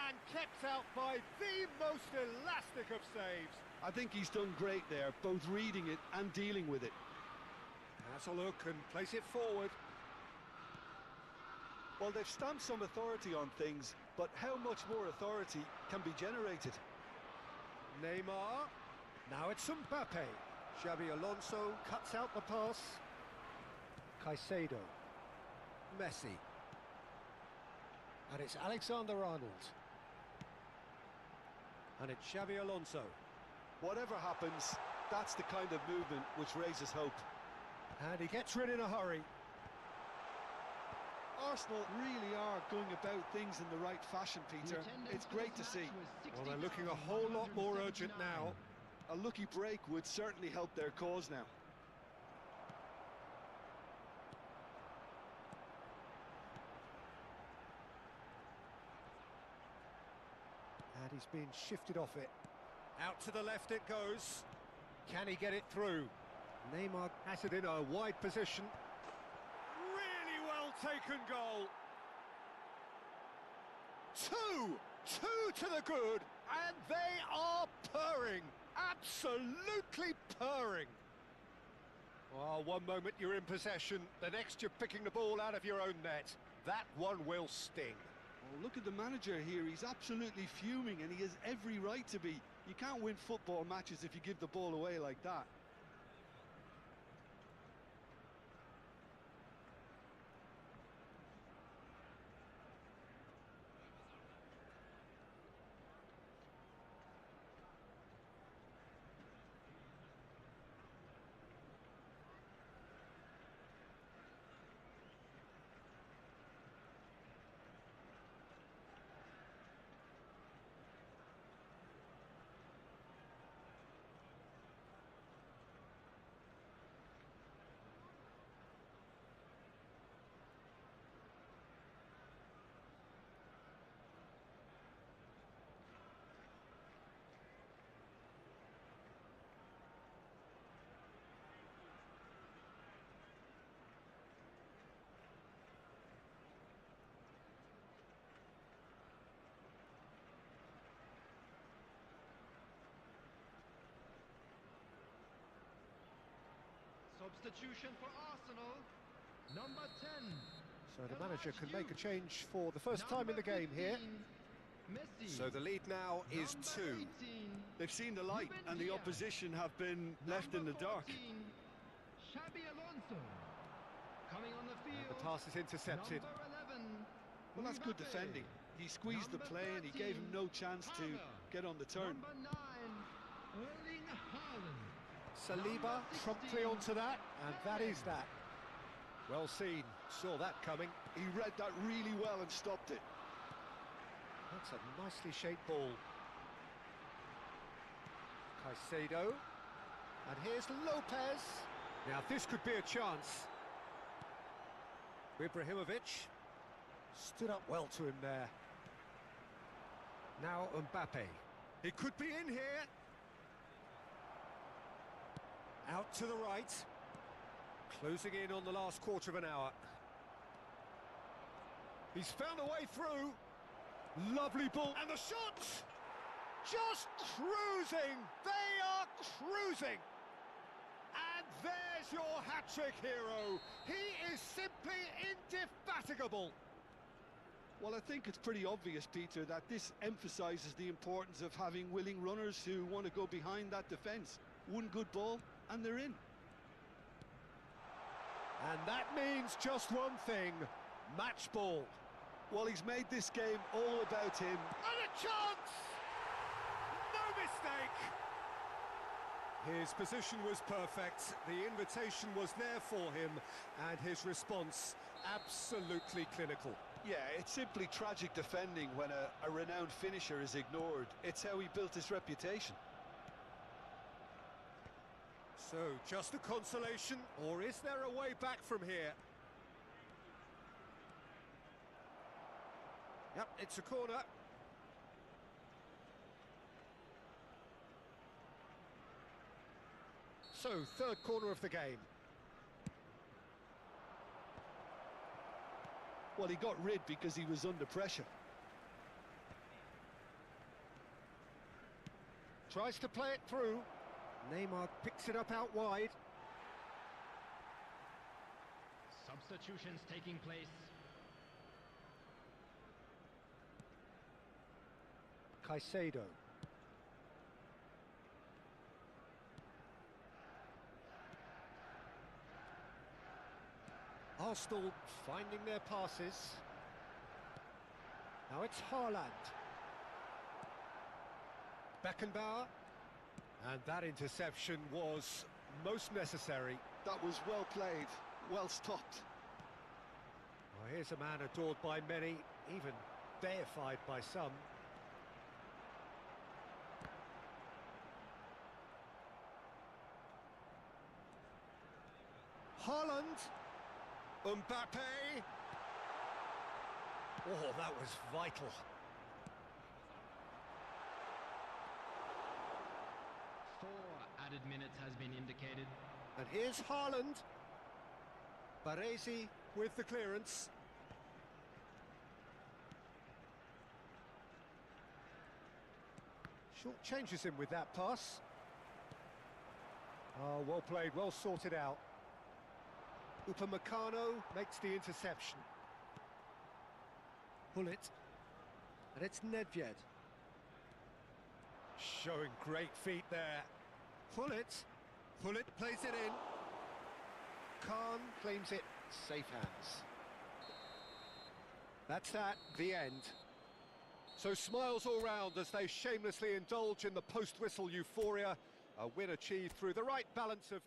And kept out by the most elastic of saves. I think he's done great there, both reading it and dealing with it. Has a look and place it forward. Well, they've stamped some authority on things, but how much more authority can be generated? Neymar. Now it's Mbappe. Xavi Alonso cuts out the pass. Caicedo. Messi. And it's Alexander-Arnold. And it's Xavi Alonso. Whatever happens, that's the kind of movement which raises hope. And he gets rid in a hurry. Arsenal really are going about things in the right fashion, Peter. It's great to see. Well, they're looking a whole lot more urgent now. A lucky break would certainly help their cause now. And he's been shifted off it. Out to the left it goes. Can he get it through? Neymar has it in a wide position. Really well taken goal. Two to the good, and they are purring. Absolutely purring. Well, one moment you're in possession, the next you're picking the ball out of your own net. That one will sting. Well, look at the manager here. He's absolutely fuming, and he has every right to be. You can't win football matches if you give the ball away like that. Substitution for Arsenal, number 10. So the manager can make a change for the first time in the game here. Messi. So the lead now is 2. They've seen the light, and the opposition have been left in the dark. Xabi Alonso. Coming on the field. And the pass is intercepted. Number 11. Well, that's good defending. He squeezed the play, and he gave him no chance to get on the turn. Number 9. Erling Haaland. Saliba promptly onto that, and that is that. Well seen, saw that coming. He read that really well and stopped it. That's a nicely shaped ball. Caicedo. And here's Lopez. Now this could be a chance. Ibrahimovic stood up well to him there. Now Mbappe. He could be in here. Out to the right. Closing in on the last quarter of an hour. He's found a way through. Lovely ball. And the shot! Just cruising! They are cruising! And there's your hat-trick hero. He is simply indefatigable. Well, I think it's pretty obvious, Peter, that this emphasises the importance of having willing runners who want to go behind that defence. One good ball, and they're in. And that means just one thing, match ball. Well, he's made this game all about him. And a chance! No mistake! His position was perfect, the invitation was there for him, and his response absolutely clinical. Yeah, it's simply tragic defending when a renowned finisher is ignored. It's how he built his reputation. So, just a consolation, or is there a way back from here? Yep, it's a corner. So, third corner of the game. Well, he got rid because he was under pressure. Tries to play it through. Neymar picks it up out wide. Substitutions taking place. Caicedo. Arsenal finding their passes. Now it's Haaland. Beckenbauer. And that interception was most necessary. That was well played, well stopped. Oh, here's a man adored by many, even deified by some. Haaland, Mbappe. Oh, that was vital. 4 added minutes has been indicated. And here's Haaland. Baresi with the clearance. Short changes him with that pass. Oh, well played, well sorted out. Upamecano makes the interception. Hullet. And it's Nedved. Showing great feet there. Hullet. Hullet plays it in. Khan claims it. Safe hands. That's that, the end. So smiles all round as they shamelessly indulge in the post-whistle euphoria. A win achieved through the right balance of...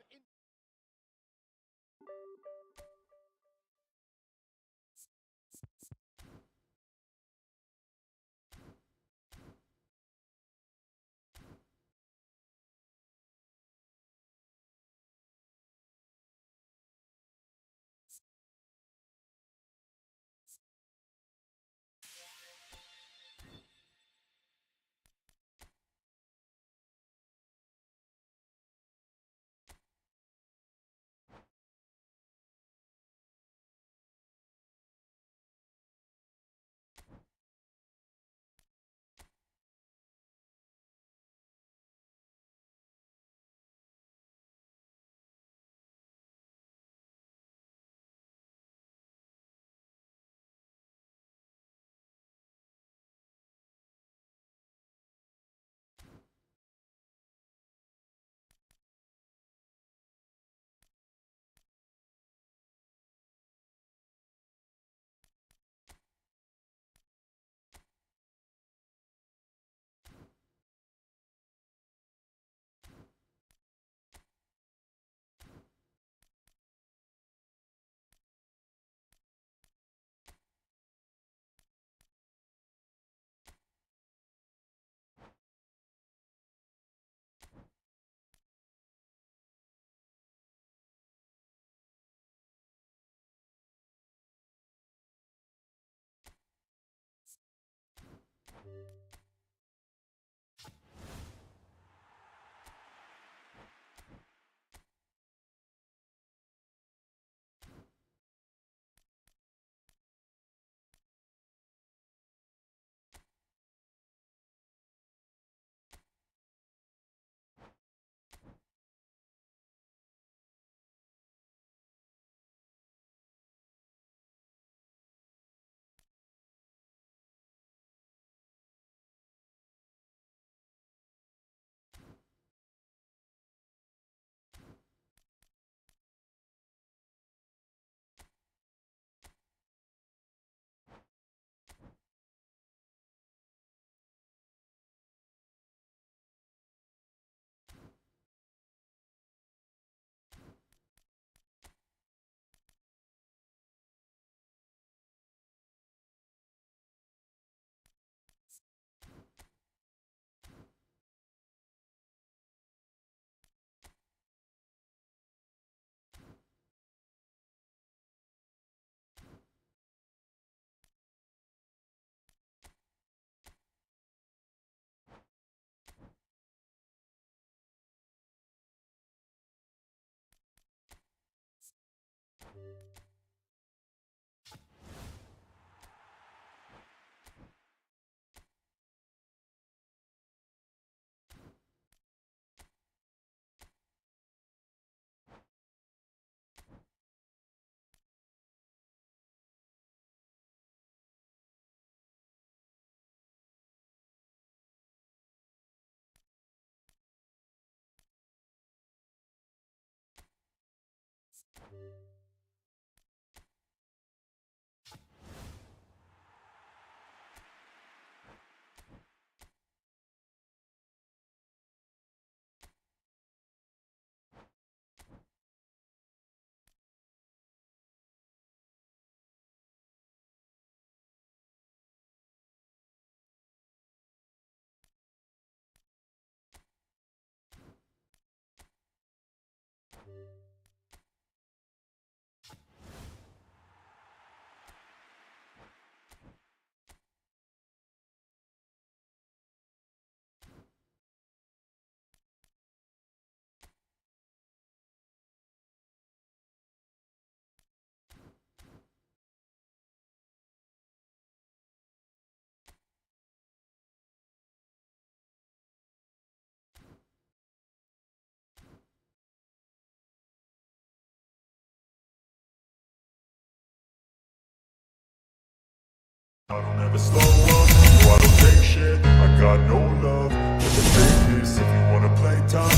I don't ever slow up, no I don't take shit, I got no love for the fakeness. If you wanna play tough,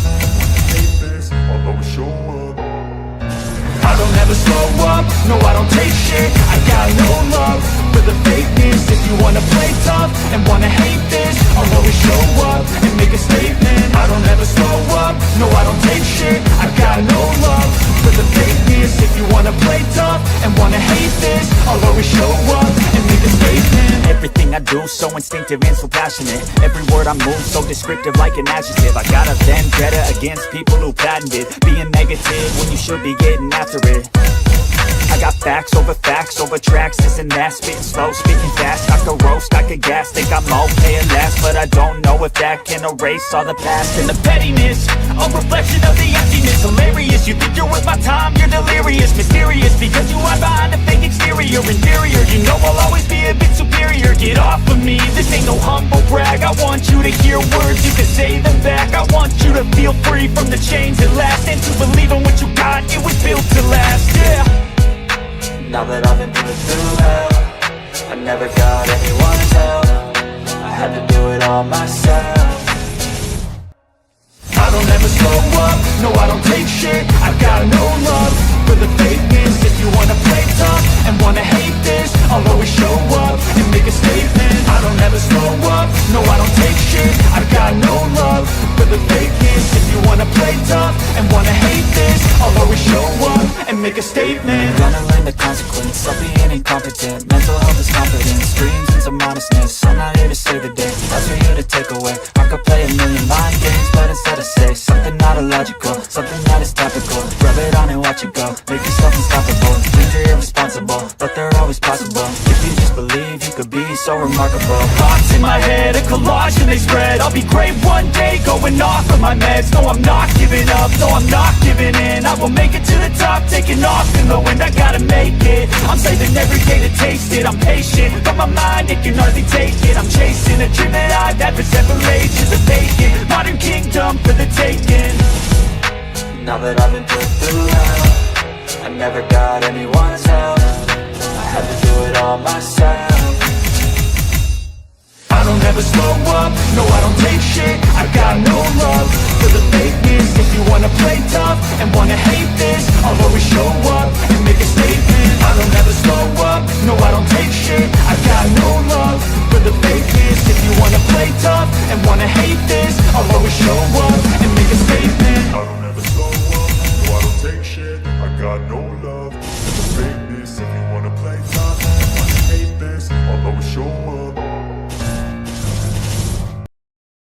hate this, I'll always show up. I don't ever slow up, no I don't take shit, I got no love for the fakeness. If you wanna play tough and wanna hate this, I'll always show up and make a statement. I don't ever slow up, no I don't take shit, I got no love for the fakeness. If you wanna play tough and wanna hate this, I'll always show up and make a statement. Everything I do so instinctive and so passionate. Every word I move so descriptive like an adjective. I got a vendetta against people who patented being negative when you should be getting after it. I got facts over tracks, this and that. Spitting slow, speaking fast, I could roast, I could gas. Think I'm okay at last, but I don't know if that can erase all the past. And the pettiness, a reflection of the emptiness. Hilarious, you think you're worth my time, you're delirious. Mysterious, because you hide behind a fake exterior. Inferior, you know I'll always be a bit superior. Get off of me, this ain't no humble brag. I want you to hear words, you can say them back. I want you to feel free from the chains at last, and to believe in what you got, it was built to last, yeah. Now that I've been put through hell, I never got anyone's help. I had to do it all myself. I don't ever slow up, no I don't take shit, I got no love for the fakeness. If you wanna play tough and wanna hate this, I'll always show up and make a statement. I don't ever slow up, no I don't take shit, I got no love for the fakeness. If you wanna play tough and wanna hate this, I'll always show up and make a statement. Gonna learn the consequence of being incompetent. Mental health is confidence, dreams and some honestness. I'm not here to save the day, that's for you to take away. I could play a million mind games, but instead I say something not illogical, something that is topical. Rub it on and watch it go, make yourself unstoppable. Dreams are irresponsible, but they're always possible. If you just believe, you could be so remarkable. Thoughts in my head, a collage and they spread. I'll be great one day, going off of my meds. No, I'm not giving up, no, I'm not giving in. I will make it to the top, taking off in the wind. I gotta make it, I'm saving every day to taste it. I'm patient, but my mind, it can hardly take it. I'm chasing a dream that I've had for several ages. A vacant, modern kingdom for the taking. Now that I've been put through hell, I never got anyone's help. I had to do it all myself. I don't ever slow up, no I don't take shit, I got no love for the fakeness. If you wanna play tough and wanna hate this, I'll always show up and make a statement. I don't ever slow up, no I don't take shit, I got no love for the fakeness. If you wanna play tough and wanna hate this, I'll always show up and make a statement.